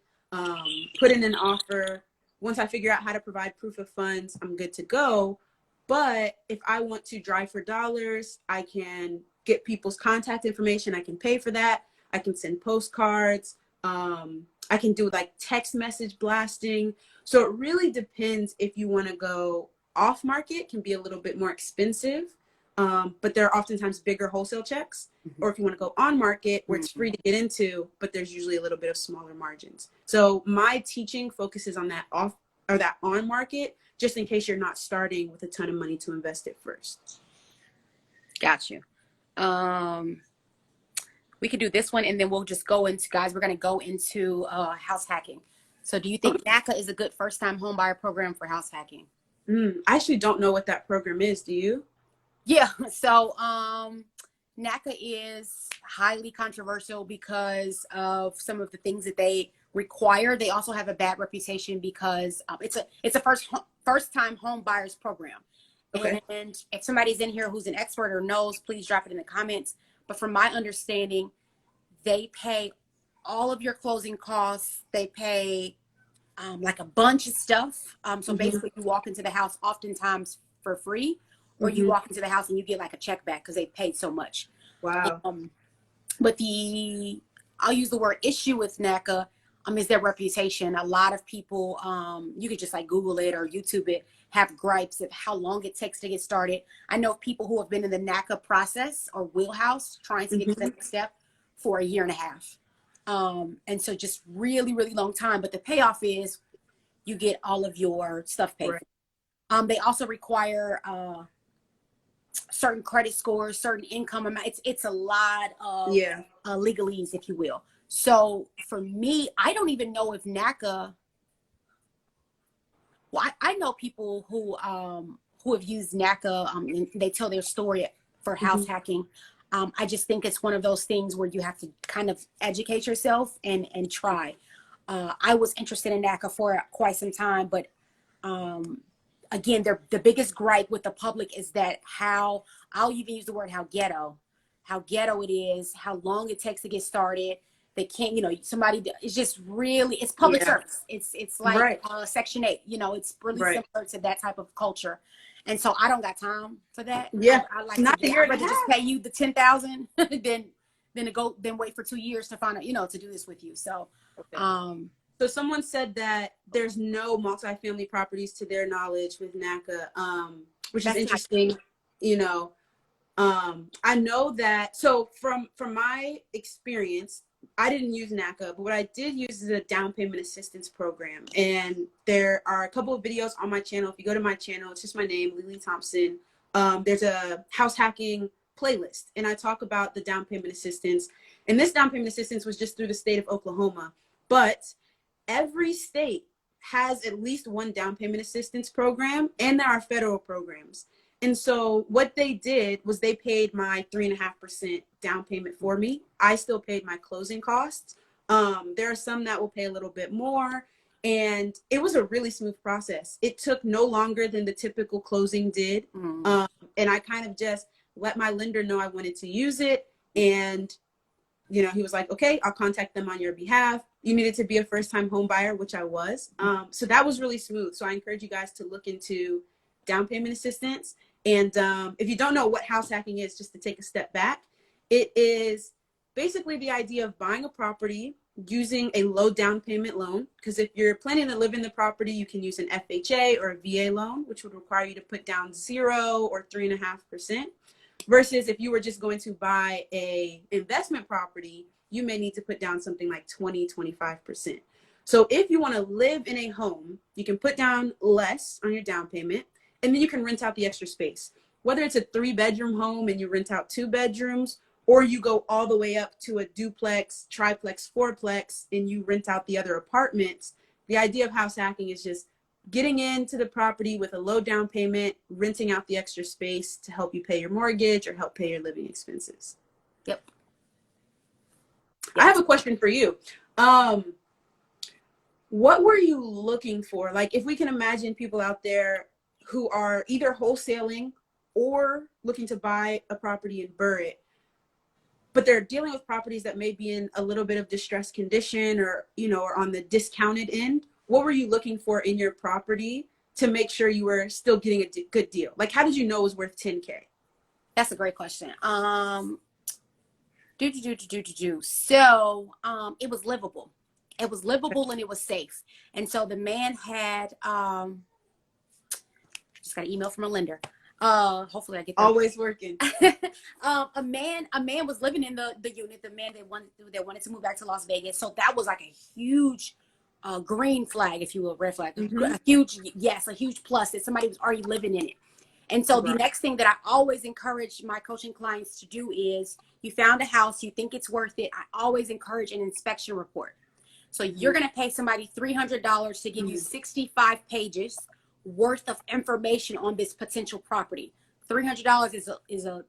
put in an offer. Once I figure out how to provide proof of funds, I'm good to go. But if I want to drive for dollars, I can get people's contact information. I can pay for that. I can send postcards. I can do like text message blasting. So it really depends. If you want to go off market, can be a little bit more expensive. But there are oftentimes bigger wholesale checks, or if you want to go on market where it's free to get into, but there's usually a little bit of smaller margins. So my teaching focuses on that off or that on market, just in case you're not starting with a ton of money to invest at first. Got you. We could do this one, and then we'll just go into, guys, we're going to go into house hacking. So do you think Daca is a good first-time home buyer program for house hacking? I actually don't know what that program is. Do you? Yeah, so NACA is highly controversial because of some of the things that they require. They also have a bad reputation because it's a first time home buyers program. Okay. And if somebody's in here who's an expert or knows, please drop it in the comments. But from my understanding, they pay all of your closing costs. They pay like a bunch of stuff. So basically you walk into the house oftentimes for free, or you walk into the house and you get like a check back because they paid so much. Wow. But I'll use the word issue with NACA is their reputation. A lot of people, you could just like Google it or YouTube it, have gripes of how long it takes to get started. I know people who have been in the NACA process or wheelhouse trying to get to the next step for 1.5 years. And so just really, really long time. But the payoff is you get all of your stuff paid for. They also require certain credit scores, certain income amount. It's a lot of legalese, if you will. So for me, I don't even know if NACA. Well, I know people who have used NACA and they tell their story for house hacking. I just think it's one of those things where you have to kind of educate yourself and try. I was interested in NACA for quite some time, but again, the biggest gripe with the public is that I'll even use the word how ghetto it is, how long it takes to get started. They can't, it's just really, it's public service. It's like Section 8, it's really similar to that type of culture. And so I don't got time for that. Yeah. I like I'd rather just pay you the $10,000 than wait for 2 years to find out, to do this with you. So, So someone said that there's no multifamily properties to their knowledge with NACA, which is interesting. I know that. So from my experience, I didn't use NACA, but what I did use is a down payment assistance program. And there are a couple of videos on my channel. If you go to my channel, it's just my name, Lili Thompson. There's a house hacking playlist, and I talk about the down payment assistance. And this down payment assistance was just through the state of Oklahoma, but every state has at least one down payment assistance program, and there are federal programs. And so what they did was they paid my 3.5% down payment for me. I still paid my closing costs. There are some that will pay a little bit more, and it was a really smooth process. It took no longer than the typical closing did. And I kind of just let my lender know I wanted to use it. And, he was like, okay, I'll contact them on your behalf. You needed to be a first-time home buyer, which I was. So that was really smooth. So I encourage you guys to look into down payment assistance. And if you don't know what house hacking is, just to take a step back, it is basically the idea of buying a property using a low down payment loan. Because if you're planning to live in the property, you can use an FHA or a VA loan, which would require you to put down 0 or 3.5%. Versus if you were just going to buy a investment property, you may need to put down something like 20-25%. So if you want to live in a home, you can put down less on your down payment, and then you can rent out the extra space. Whether it's a 3-bedroom home and you rent out 2 bedrooms, or you go all the way up to a duplex, triplex, 4plex, and you rent out the other apartments. The idea of house hacking is just getting into the property with a low down payment, renting out the extra space to help you pay your mortgage or help pay your living expenses. Yep. I have a question for you. What were you looking for? Like, if we can imagine people out there who are either wholesaling or looking to buy a property in Burritt, but they're dealing with properties that may be in a little bit of distressed condition or, or on the discounted end. What were you looking for in your property to make sure you were still getting a good deal? Like, how did you know it was worth $10K? That's a great question. So, it was livable. It was livable and it was safe. And so the man had, just got an email from a lender. Hopefully I get that. Always working. A man was living in the unit. The man that wanted to move back to Las Vegas. So that was like a huge green flag, if you will, red flag. A huge plus that somebody was already living in it. And so the next thing that I always encourage my coaching clients to do is, you found a house, you think it's worth it. I always encourage an inspection report. So you're going to pay somebody $300 to give you 65 pages worth of information on this potential property. $300 is a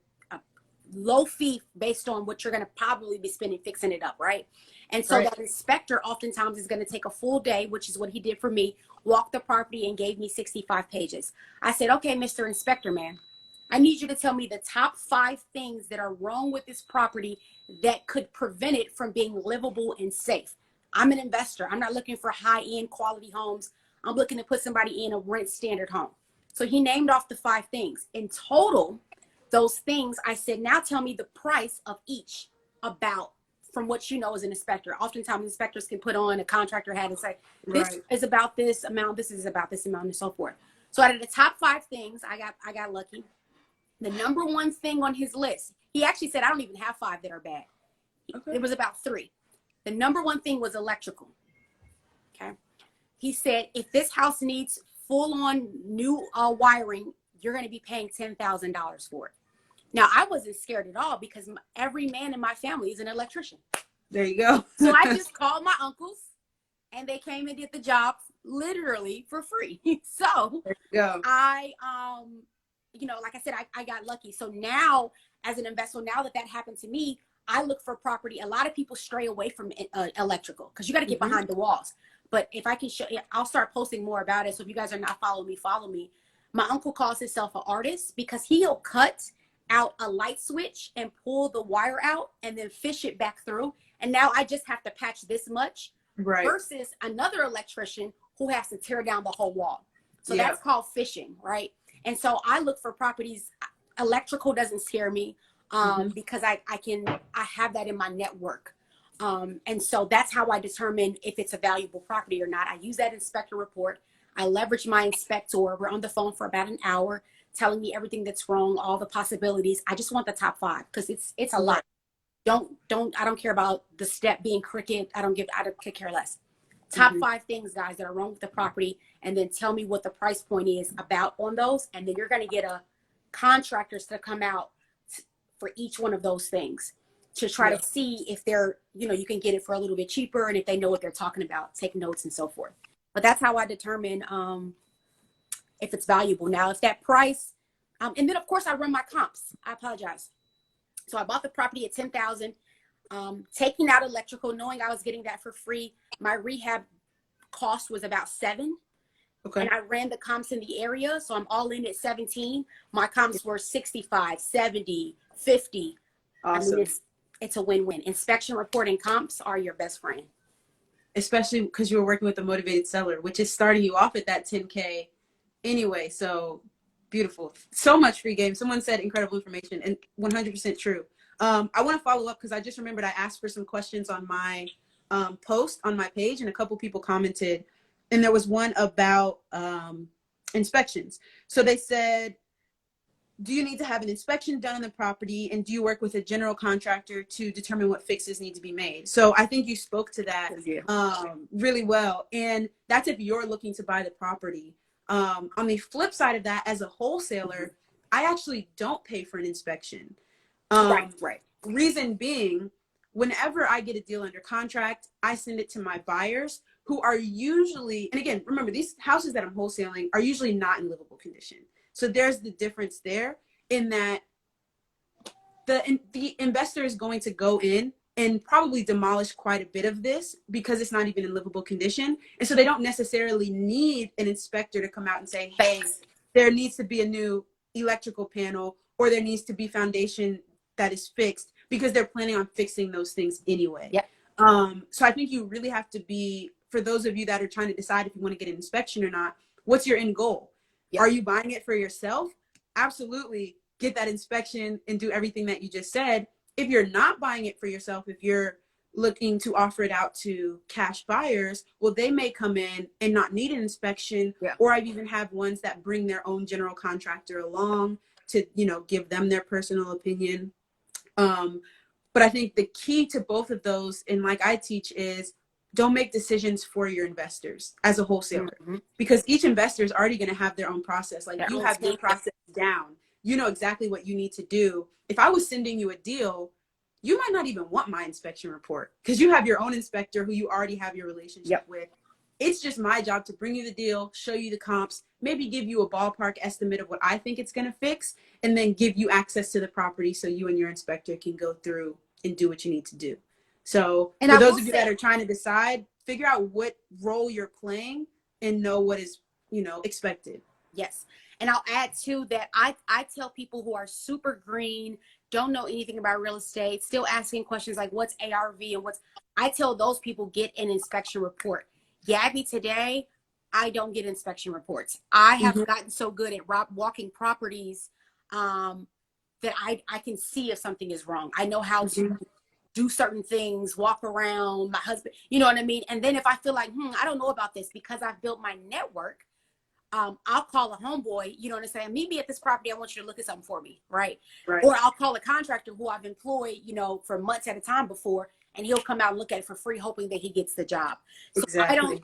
low fee based on what you're going to probably be spending fixing it up, right? And so that inspector oftentimes is going to take a full day, which is what he did for me, walk the property and gave me 65 pages. I said, okay, Mr. Inspector, man, I need you to tell me the top 5 things that are wrong with this property that could prevent it from being livable and safe. I'm an investor. I'm not looking for high-end quality homes. I'm looking to put somebody in a rent standard home. So he named off the 5 things. In total, those things, I said, now tell me the price of each from what you know as an inspector. Oftentimes inspectors can put on a contractor hat and say, this is about this amount, this is about this amount, and so forth. So out of the top 5 things, I got lucky. The number one thing on his list, he actually said, I don't even have 5 that are bad. It was about 3. The number one thing was electrical. Okay. He said, if this house needs full-on new wiring, you're going to be paying $10,000 for it. Now, I wasn't scared at all because every man in my family is an electrician. There you go. So I just called my uncles, and they came and did the job literally for free. So there you go. I, like I said, I got lucky. So now, as an investor, now that happened to me, I look for property. A lot of people stray away from electrical because you got to get behind the walls. But if I can show you, I'll start posting more about it. So if you guys are not following me, follow me. My uncle calls himself an artist because he'll cut out a light switch and pull the wire out and then fish it back through. And now I just have to patch this much versus another electrician who has to tear down the whole wall. So that's called fishing, right? And so I look for properties. Electrical doesn't scare me because I have that in my network. And so that's how I determine if it's a valuable property or not. I use that inspector report. I leverage my inspector. We're on the phone for about an hour telling me everything that's wrong, all the possibilities. I just want the top 5 because it's a lot. I don't care about the step being crooked. I could care less. Top 5 things, guys, that are wrong with the property, and then tell me what the price point is about on those. And then you're going to get a contractors to come out for each one of those things to try to see if they're, you can get it for a little bit cheaper and if they know what they're talking about, take notes and so forth. But that's how I determine if it's valuable. Now, if that price, and then of course I run my comps. I apologize. So I bought the property at $10,000, taking out electrical, knowing I was getting that for free. My rehab cost was about $7,000. Okay. And I ran the comps in the area. So I'm all in at 17. My comps were 65, 70, 50. Awesome. I mean, it's a win-win. Inspection report and comps are your best friend. Especially because you were working with a motivated seller, which is starting you off at that 10K anyway. So beautiful. So much free game. Someone said incredible information and 100% true. I want to follow up because I just remembered I asked for some questions on my post on my page, and a couple people commented, and there was one about inspections. So they said, do you need to have an inspection done on the property, and do you work with a general contractor to determine what fixes need to be made? So I think you spoke to that really well. And that's if you're looking to buy the property. On the flip side of that, as a wholesaler, I actually don't pay for an inspection. Right. Reason being, whenever I get a deal under contract, I send it to my buyers who are usually, and again, remember, these houses that I'm wholesaling are usually not in livable condition. So there's the difference there in that the investor is going to go in and probably demolish quite a bit of this because it's not even in livable condition. And so they don't necessarily need an inspector to come out and say, hey, there needs to be a new electrical panel or there needs to be foundation that is fixed, because they're planning on fixing those things anyway. Yep. So I think you really have to be, for those of you that are trying to decide if you want to get an inspection or not, what's your end goal? Yep. Are you buying it for yourself? Absolutely. Get that inspection and do everything that you just said. If you're not buying it for yourself, if you're looking to offer it out to cash buyers, well, they may come in and not need an inspection. Yeah. Or I've even had ones that bring their own general contractor along to, give them their personal opinion. But I think the key to both of those, and like I teach, is don't make decisions for your investors as a wholesaler, because each investor is already going to have their own process. Like you have your process down. You know exactly what you need to do. If I was sending you a deal, you might not even want my inspection report because you have your own inspector who you already have your relationship with. It's just my job to bring you the deal, show you the comps, maybe give you a ballpark estimate of what I think it's going to fix, and then give you access to the property so you and your inspector can go through and do what you need to do. So for those of you that are trying to decide, figure out what role you're playing and know what is, expected. Yes. And I'll add too that I tell people who are super green, don't know anything about real estate, still asking questions like what's ARV and I tell those people, get an inspection report. Gabby, today, I don't get inspection reports. I have gotten so good at walking properties that I can see if something is wrong. I know how to do certain things, walk around, my husband, you know what I mean? And then if I feel like, I don't know about this because I've built my network, I'll call a homeboy, you know what I'm saying? Meet me at this property. I want you to look at something for me, right? Or I'll call a contractor who I've employed, for months at a time before, and he'll come out and look at it for free, hoping that he gets the job. So exactly.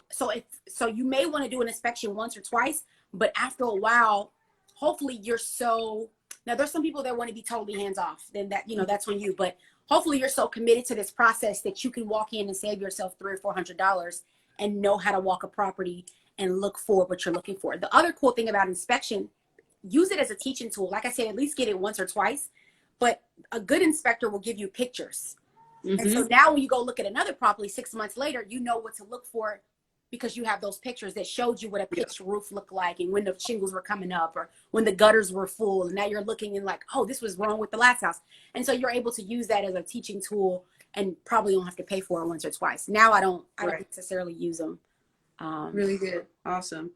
So you may want to do an inspection once or twice, but after a while, hopefully now there's some people that want to be totally hands off, then that's on you. But hopefully you're so committed to this process that you can walk in and save yourself $300 or $400 and know how to walk a property and look for what you're looking for. The other cool thing about inspection, use it as a teaching tool. Like I said, at least get it once or twice. But a good inspector will give you pictures. Mm-hmm. And so now when you go look at another property 6 months later, you know what to look for because you have those pictures that showed you what a pitched roof looked like and when the shingles were coming up or when the gutters were full. And now you're looking and like, oh, this was wrong with the last house. And so you're able to use that as a teaching tool and probably don't have to pay for it once or twice. Now I don't necessarily use them. Really good. Awesome.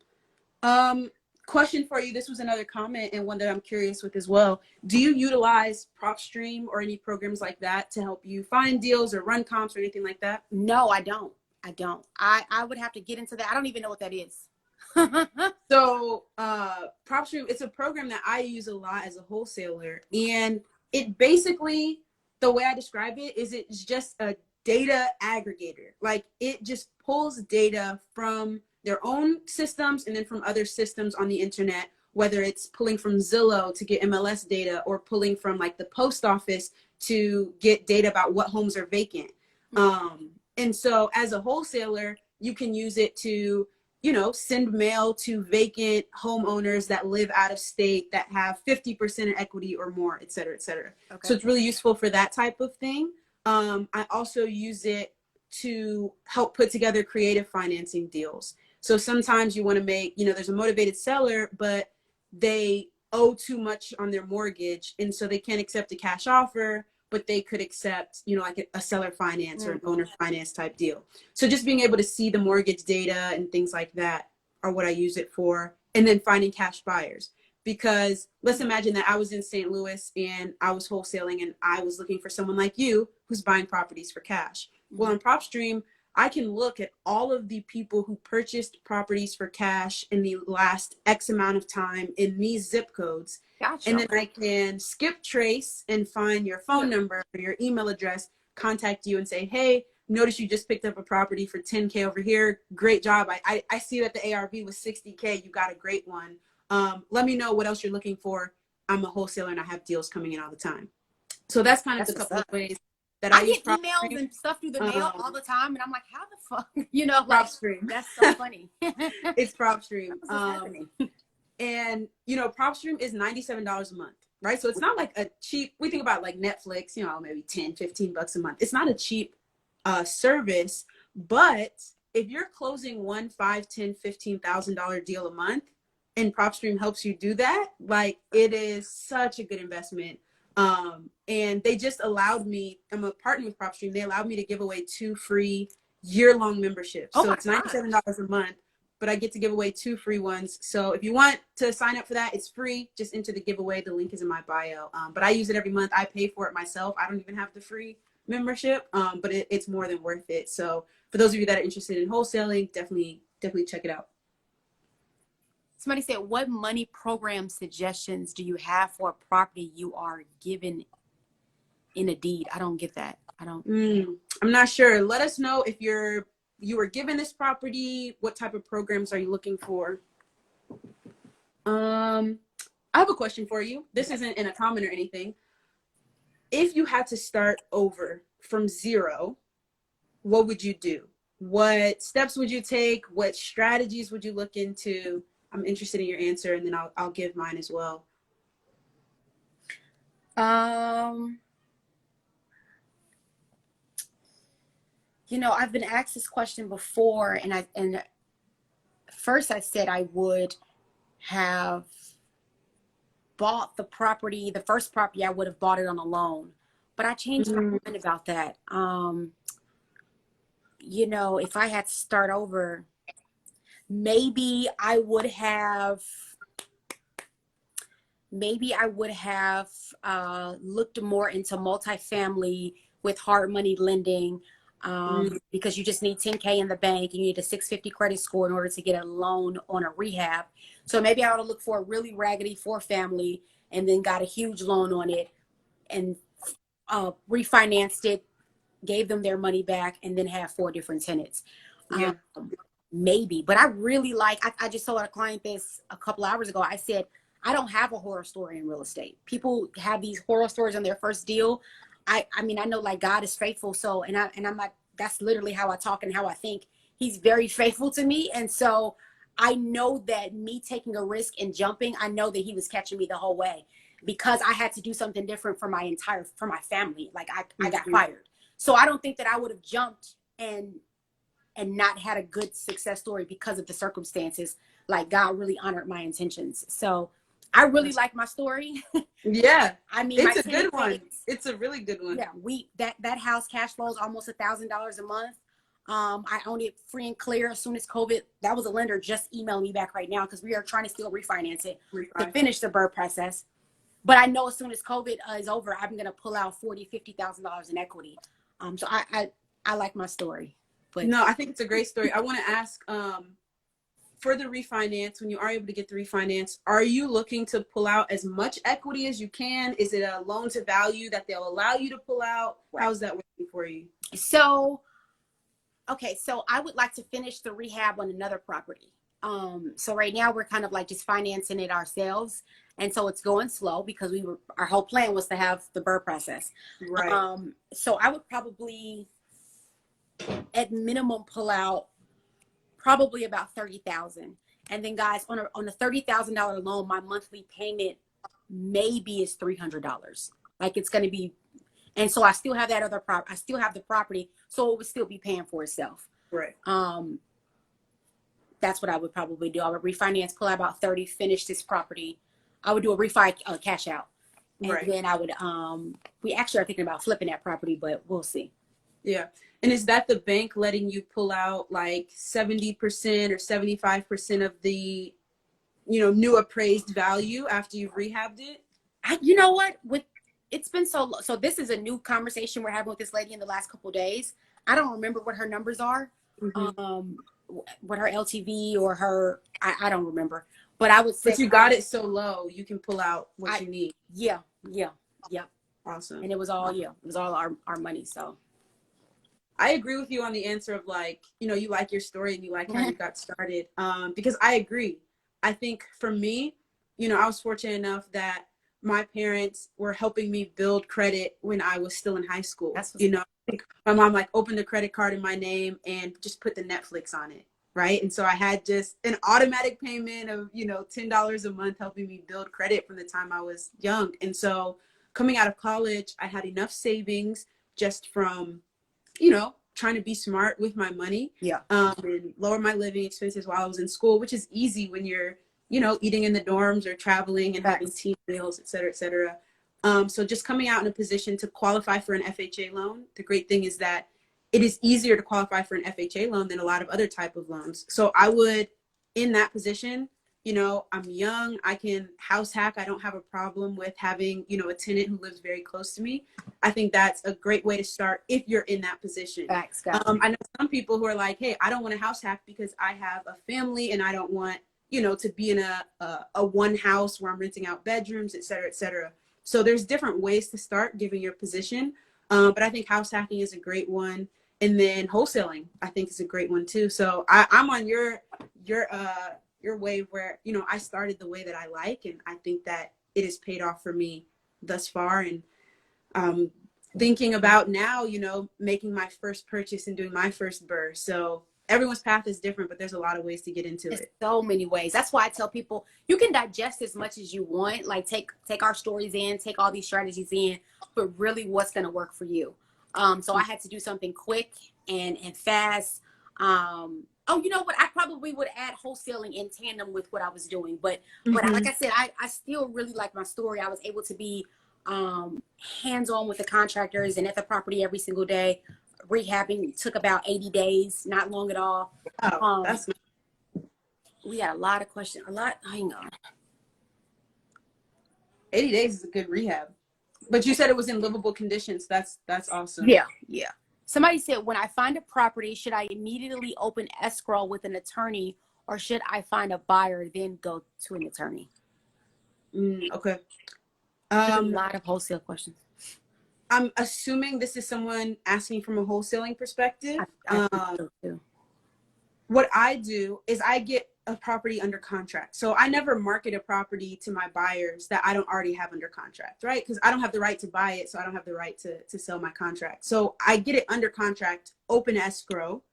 Question for you. This was another comment and one that I'm curious with as well. Do you utilize PropStream or any programs like that to help you find deals or run comps or anything like that? No, I don't. I would have to get into that. I don't even know what that is. So PropStream, it's a program that I use a lot as a wholesaler. And it basically, the way I describe it is it's just a data aggregator. Like it just pulls data from their own systems and then from other systems on the internet, whether it's pulling from Zillow to get MLS data or pulling from like the post office to get data about what homes are vacant. And so as a wholesaler, you can use it to, you know, send mail to vacant homeowners that live out of state that have 50% in equity or more, et cetera, et cetera. Okay. So it's really useful for that type of thing. I also use it to help put together creative financing deals. So sometimes you want to make, you know, there's a motivated seller, but they owe too much on their mortgage. And so they can't accept a cash offer, but they could accept, you know, like a seller finance or an owner finance type deal. So just being able to see the mortgage data and things like that are what I use it for. And then finding cash buyers. Because let's imagine that I was in St. Louis and I was wholesaling and I was looking for someone like you who's buying properties for cash. Well, on PropStream, I can look at all of the people who purchased properties for cash in the last X amount of time in these zip codes. Gotcha. And then I can skip trace and find your phone number or your email address, contact you and say, hey, notice you just picked up a property for 10K over here. Great job. I see that the ARV was 60K. You got a great one. Let me know what else you're looking for. I'm a wholesaler and I have deals coming in all the time. So that's kind of the couple of ways that I get emails and stuff through the mail all the time, and I'm like, how the fuck, you know, like, PropStream. That's so funny. It's PropStream. And you know, PropStream is $97 a month, right? So it's not like a cheap, we think about like Netflix, you know, maybe 10, 15 bucks a month. It's not a cheap service, but if you're closing one, $5, $10, $15,000 deal a month and PropStream helps you do that, like it is such a good investment. And they just allowed me, I'm a partner with PropStream, they allowed me to give away 2 free year-long memberships. So it's $97 a month, but I get to give away 2 free ones. So if you want to sign up for that, it's free. Just enter the giveaway. The link is in my bio. But I use it every month. I pay for it myself. I don't even have the free membership, but it's more than worth it. So for those of you that are interested in wholesaling, definitely check it out. Somebody said, what money program suggestions do you have for a property you are given in a deed? I don't get that. I'm not sure. Let us know if you were given this property. What type of programs are you looking for? I have a question for you. This isn't in a comment or anything. If you had to start over from zero, what would you do? What steps would you take? What strategies would you look into? I'm interested in your answer, and then I'll give mine as well. You know, I've been asked this question before, and first I said I would have bought the property, the first property, I would have bought it on a loan, but I changed my mind about that. You know, if I had to start over, maybe I would have looked more into multifamily with hard money lending, because you just need 10K in the bank. You need a 650 credit score in order to get a loan on a rehab. So maybe I ought to look for a really raggedy 4-family and then got a huge loan on it and refinanced it, gave them their money back, and then have 4 different tenants. Yeah. Maybe, but I really I just told a client this a couple hours ago. I said, I don't have a horror story in real estate. People have these horror stories on their first deal. I mean, I know like God is faithful. So, and I'm like, that's literally how I talk and how I think. He's very faithful to me. And so I know that me taking a risk and jumping, I know that he was catching me the whole way. because I had to do something different for my family. Like I got Mm-hmm. fired. So I don't think that I would have jumped and not had a good success story because of the circumstances. Like God really honored my intentions. So I really like my story. Yeah. I mean, It's my a good one. pays, It's a really good one. yeah, that house cash flows almost $1,000 a month. I owned it free and clear as soon as COVID. That was a lender just emailing me back right now because we are trying to still refinance it to finish the BRRRR process. But I know as soon as COVID is over, I'm gonna pull out $40,000-$50,000 in equity. So I like my story. But no, I think it's a great story. I want to ask, for the refinance, when you are able to get the refinance, are you looking to pull out as much equity as you can? Is it a loan to value that they'll allow you to pull out? Right. How's that working for you? So, okay, so I would like to finish the rehab on another property. So right now we're kind of like just financing it ourselves. And so it's going slow because our whole plan was to have the BRRRR process. Right. So I would probably at minimum pull out probably about 30,000. And then guys, on a $30,000 loan, my monthly payment maybe is $300. Like it's going to be, and so I still have that other I still have the property, so it would still be paying for itself. Right. That's what I would probably do. I would refinance, pull out about 30, finish this property. I would do a refi cash out. And Right. then I would, we actually are thinking about flipping that property, but we'll see. Yeah. And is that the bank letting you pull out like 70% or 75% of the, new appraised value after you've rehabbed it? You know what? It's been so this is a new conversation we're having with this lady in the last couple of days. I don't remember what her numbers are. Mm-hmm. What her LTV or her, I don't remember. But I would say, but you got it so low, you can pull out what you need. Yeah. Awesome. And it was all our money. So I agree with you on the answer of like, you like your story and you like how you got started. Because I agree. I think for me, I was fortunate enough that my parents were helping me build credit when I was still in high school. My mom like opened a credit card in my name and just put the Netflix on it. Right. And so I had just an automatic payment of, $10 a month helping me build credit from the time I was young. And so coming out of college, I had enough savings just from, trying to be smart with my money. Yeah. And lower my living expenses while I was in school, which is easy when you're, eating in the dorms or traveling and having team meals, et cetera, et cetera. So just coming out in a position to qualify for an FHA loan. The great thing is that it is easier to qualify for an FHA loan than a lot of other type of loans. So I would, in that position, I'm young, I can house hack. I don't have a problem with having, a tenant who lives very close to me. I think that's a great way to start if you're in that position. Facts, I know some people who are like, hey, I don't want to house hack because I have a family and I don't want, to be in a one house where I'm renting out bedrooms, et cetera, et cetera. So there's different ways to start given your position. But I think house hacking is a great one. And then wholesaling, I think, is a great one too. So I'm on your wave where, I started the way that I like, and I think that it has paid off for me thus far. And thinking about now, making my first purchase and doing my first BRRRR. So everyone's path is different, but there's a lot of ways to get into it. So many ways. That's why I tell people you can digest as much as you want. Like take our stories in, take all these strategies in, but really what's going to work for you. So I had to do something quick and fast. Oh, you know what? I probably would add wholesaling in tandem with what I was doing. But like I said, I still really like my story. I was able to be hands-on with the contractors and at the property every single day. Rehabbing took about 80 days, not long at all. Wow, We got a lot of questions. Hang on. 80 days is a good rehab. But you said it was in livable conditions. That's awesome. Yeah. Somebody said, when I find a property, should I immediately open escrow with an attorney, or should I find a buyer then go to an attorney? Okay. A lot of wholesale questions. I'm assuming this is someone asking from a wholesaling perspective. I think so too. What I do is I get a property under contract. So I never market a property to my buyers that I don't already have under contract, right? Because I don't have the right to buy it, so I don't have the right to sell my contract. So I get it under contract, open escrow,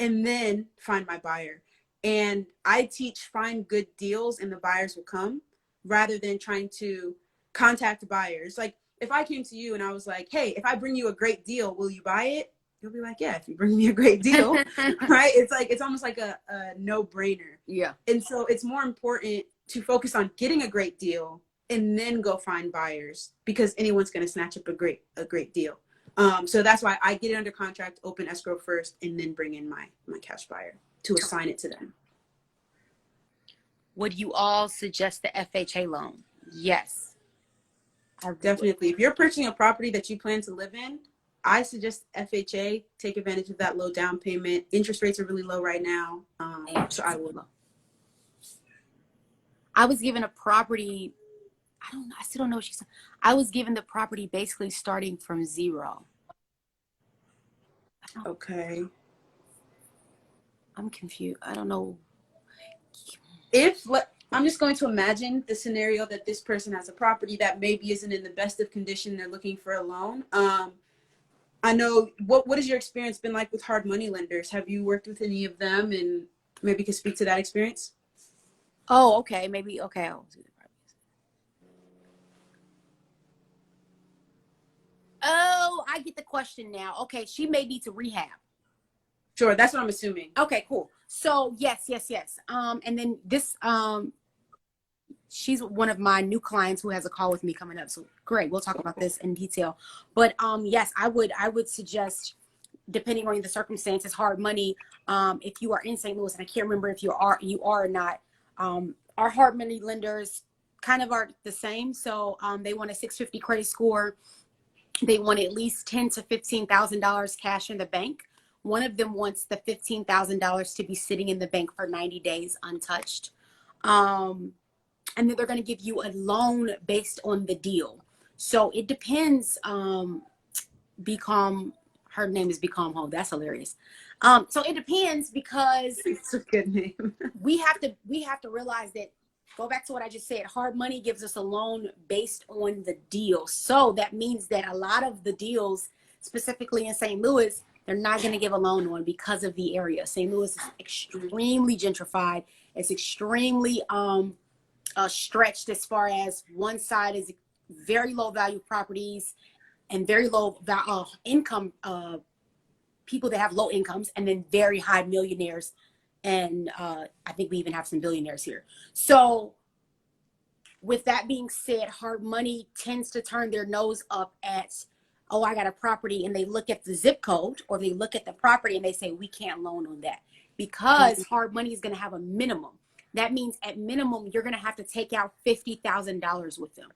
and then find my buyer. And I teach find good deals and the buyers will come, rather than trying to contact buyers. Like if I came to you and I was like, hey, if I bring you a great deal, will you buy it? You'll be like, yeah, if you bring me a great deal, right? It's like, it's almost like a no-brainer. Yeah. And so it's more important to focus on getting a great deal and then go find buyers, because anyone's going to snatch up a great deal. So that's why I get it under contract, open escrow first, and then bring in my cash buyer to assign it to them. Would you all suggest the FHA loan? Yes. Definitely. If you're purchasing a property that you plan to live in, I suggest FHA. Take advantage of that low down payment. Interest rates are really low right now. So I will. I was given a property. I don't know. I still don't know what she said. I was given the property basically starting from zero. Okay. I'm confused. I don't know. I'm just going to imagine the scenario that this person has a property that maybe isn't in the best of condition. They're looking for a loan. I know, what has your experience been like with hard money lenders? Have you worked with any of them, and maybe could speak to that experience? Oh, okay. Maybe. Okay. I'll do the properties. Oh, I get the question now. Okay. She may need to rehab. Sure. That's what I'm assuming. Okay, cool. So yes. And then this, she's one of my new clients who has a call with me coming up. So great. We'll talk about this in detail. But yes, I would suggest, depending on the circumstances, hard money. If you are in St. Louis, and I can't remember if you are or not, our hard money lenders kind of are the same. So they want a 650 credit score. They want at least $10,000 to $15,000 cash in the bank. One of them wants the $15,000 to be sitting in the bank for 90 days untouched. And then they're going to give you a loan based on the deal. So it depends. Become, her name is Become Home. That's hilarious. So it depends, because It's a good name. we have to realize that, go back to what I just said, hard money gives us a loan based on the deal. So that means that a lot of the deals, specifically in St. Louis, they're not going to give a loan on because of the area. St. Louis is extremely gentrified. It's extremely stretched, as far as one side is very low value properties and very low income people that have low incomes, and then very high millionaires. And I think we even have some billionaires here. So with that being said, hard money tends to turn their nose up at, oh, I got a property, and they look at the zip code, or they look at the property and they say, we can't loan on that, because hard money is going to have a minimum. That means at minimum, you're going to have to take out $50,000 with them,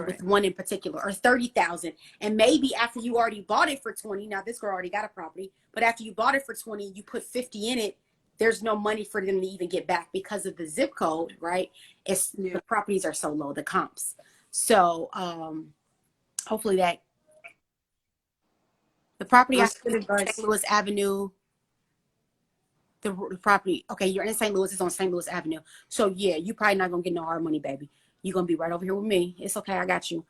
with one in particular, or $30,000. And maybe after you already bought it for 20, now this girl already got a property, but after you bought it for 20, you put 50 in it, there's no money for them to even get back because of the zip code, right? The properties are so low, the comps. So hopefully that the property on St. Louis Avenue, the property, okay, you're in St. Louis, it's on St. Louis Avenue. So yeah, you probably not gonna get no hard money, baby. You're gonna be right over here with me. It's okay, I got you.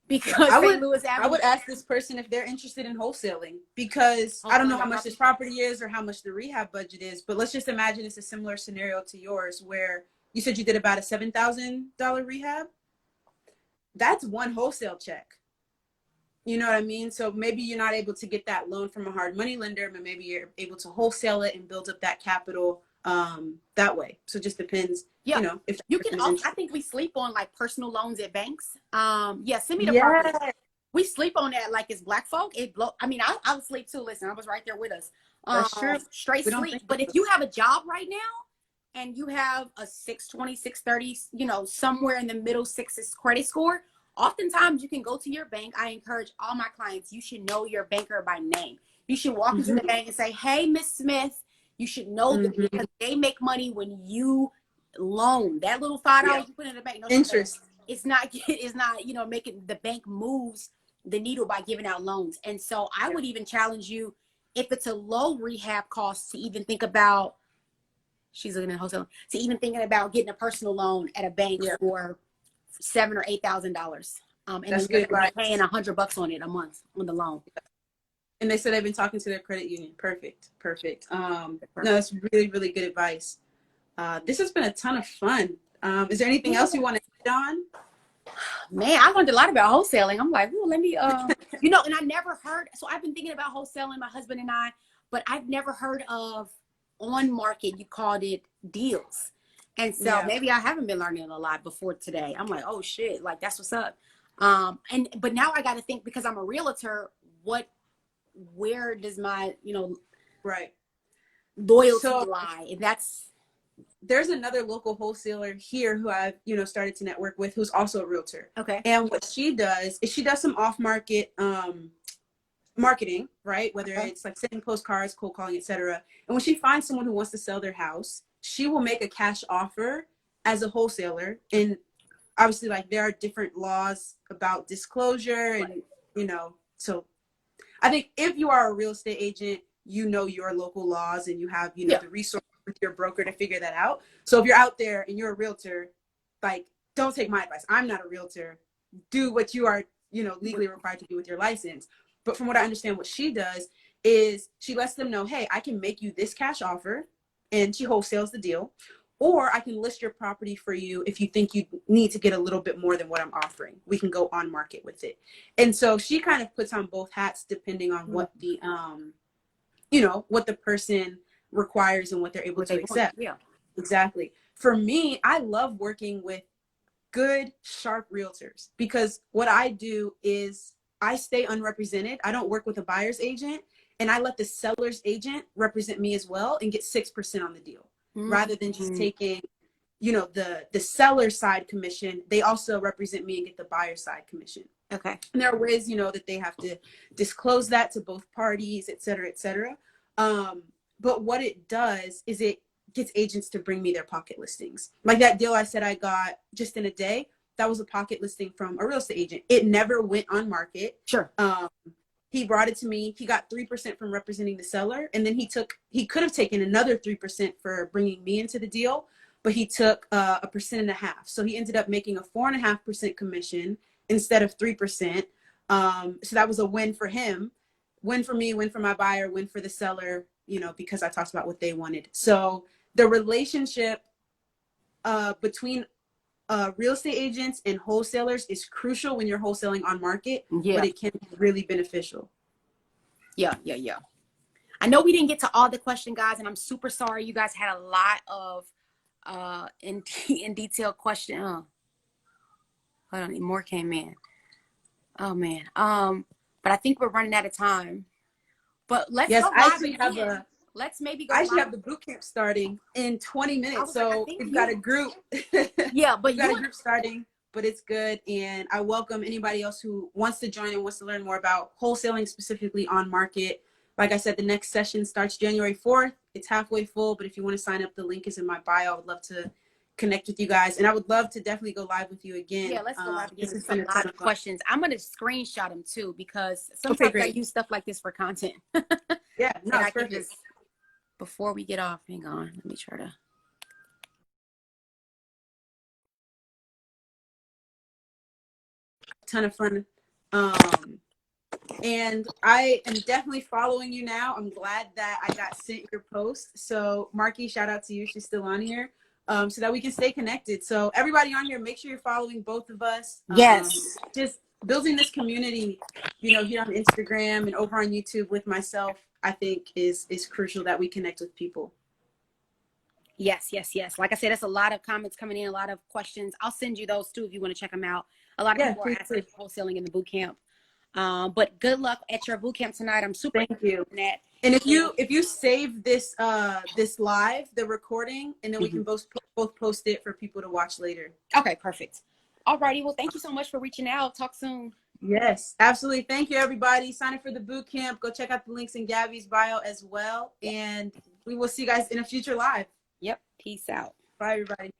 Because St. Louis Avenue, I would ask this person if they're interested in wholesaling, because I don't know how much this property is or how much the rehab budget is, but let's just imagine it's a similar scenario to yours, where you said you did about a $7,000 rehab. That's one wholesale check. You know what I mean? So maybe you're not able to get that loan from a hard money lender, but maybe you're able to wholesale it and build up that capital that way. So it just depends. Yeah. You know, if you can also, I think we sleep on like personal loans at banks. Yeah, send me the property. We sleep on that like it's black folk. I mean, I would sleep too. Listen, I was right there with us. That's true. Straight sleep. But if you have a job right now and you have a 620, 630, you know, somewhere in the middle sixes credit score, oftentimes you can go to your bank. I encourage all my clients, you should know your banker by name. You should walk into the bank and say, hey, Miss Smith, you should know them, because they make money when you loan. That little $5 you put in the bank, no interest. It's not, you know, making the bank moves the needle by giving out loans. And so I would even challenge you, if it's a low rehab cost, to even think about, she's looking at wholesale, to even thinking about getting a personal loan at a bank for $7,000 or $8,000. And that's good. Paying $100 on it a month on the loan. And they said they've been talking to their credit union. Perfect. No, that's really, really good advice. This has been a ton of fun. Is there anything else you want to Don? Man, I learned a lot about wholesaling. I'm like, ooh, let me, you know, and I never heard. So I've been thinking about wholesaling, my husband and I, but I've never heard of on market. You called it deals. And so maybe I haven't been learning a lot before today. I'm like, oh shit, like that's what's up. But now I got to think, because I'm a realtor, where does my, you know, Right. loyalty lie? And there's another local wholesaler here who I've, you know, started to network with, who's also a realtor. okay. And what she does is she does some off market marketing, right? Whether it's like sending postcards, cold calling, etc. And when she finds someone who wants to sell their house, she will make a cash offer as a wholesaler. And obviously, like, there are different laws about disclosure and, you know, so I think if you are a real estate agent, you know your local laws and you have, you know, the resources with your broker to figure that out. So if you're out there and you're a realtor, like, don't take my advice. I'm not a realtor. Do what you are, you know, legally required to do with your license. But from what I understand, what she does is she lets them know, hey, I can make you this cash offer, and she wholesales the deal. Or I can list your property for you if you think you need to get a little bit more than what I'm offering. We can go on market with it. And so she kind of puts on both hats depending on what the, you know, what the person requires and what they're able to accept. Yeah. Exactly. For me, I love working with good, sharp realtors, because what I do is I stay unrepresented. I don't work with a buyer's agent, and I let the seller's agent represent me as well and get 6% on the deal, rather than just taking, you know, the seller side commission. They also represent me and get the buyer side commission. Okay. And there are ways, you know, that they have to disclose that to both parties, et cetera, et cetera. But what it does is it gets agents to bring me their pocket listings. Like that deal I said I got just in a day, that was a pocket listing from a real estate agent. It never went on market. Sure. He brought it to me. He got 3% from representing the seller. And then he could have taken another 3% for bringing me into the deal, but he took 1.5%. So he ended up making a 4.5% commission instead of 3%. So that was a win for him, win for me, win for my buyer, win for the seller, you know, because I talked about what they wanted. So the relationship between real estate agents and wholesalers is crucial when you're wholesaling on market, but it can be really beneficial. Yeah. I know we didn't get to all the questions, guys, and I'm super sorry. You guys had a lot of in detail question. Hold on, more came in. Oh man. But I think we're running out of time. But let's go live. Let's maybe go. I actually have the boot camp starting in 20 minutes. So we've got a group. Yeah, but we've got a group starting, but it's good. And I welcome anybody else who wants to join and wants to learn more about wholesaling, specifically on market. Like I said, the next session starts January 4th. It's halfway full, but if you want to sign up, the link is in my bio. I would love to connect with you guys. And I would love to definitely go live with you again. Yeah, let's go live again. This is a lot of questions. I'm going to screenshot them too, because sometimes I use stuff like this for content. Yeah, no, it's perfect. Before we get off, hang on, let me try to. Ton of fun. And I am definitely following you now. I'm glad that I got sent your post. So Marky, shout out to you. She's still on here. So that we can stay connected. So everybody on here, make sure you're following both of us. Yes. Just building this community, you know, here on Instagram and over on YouTube with myself, I think is crucial that we connect with people. Yes. Like I said, there's a lot of comments coming in, a lot of questions. I'll send you those too if you want to check them out. A lot of people are asking wholesaling in the boot camp. But good luck at your boot camp tonight. I'm super thank you. That. And if you save this this live, the recording, and then we can both post it for people to watch later. Okay, perfect. All righty. Well, thank you so much for reaching out. Talk soon. Yes, absolutely. Thank you, everybody. Sign up for the boot camp. Go check out the links in Gabby's bio as well. And we will see you guys in a future live. Yep. Peace out. Bye, everybody.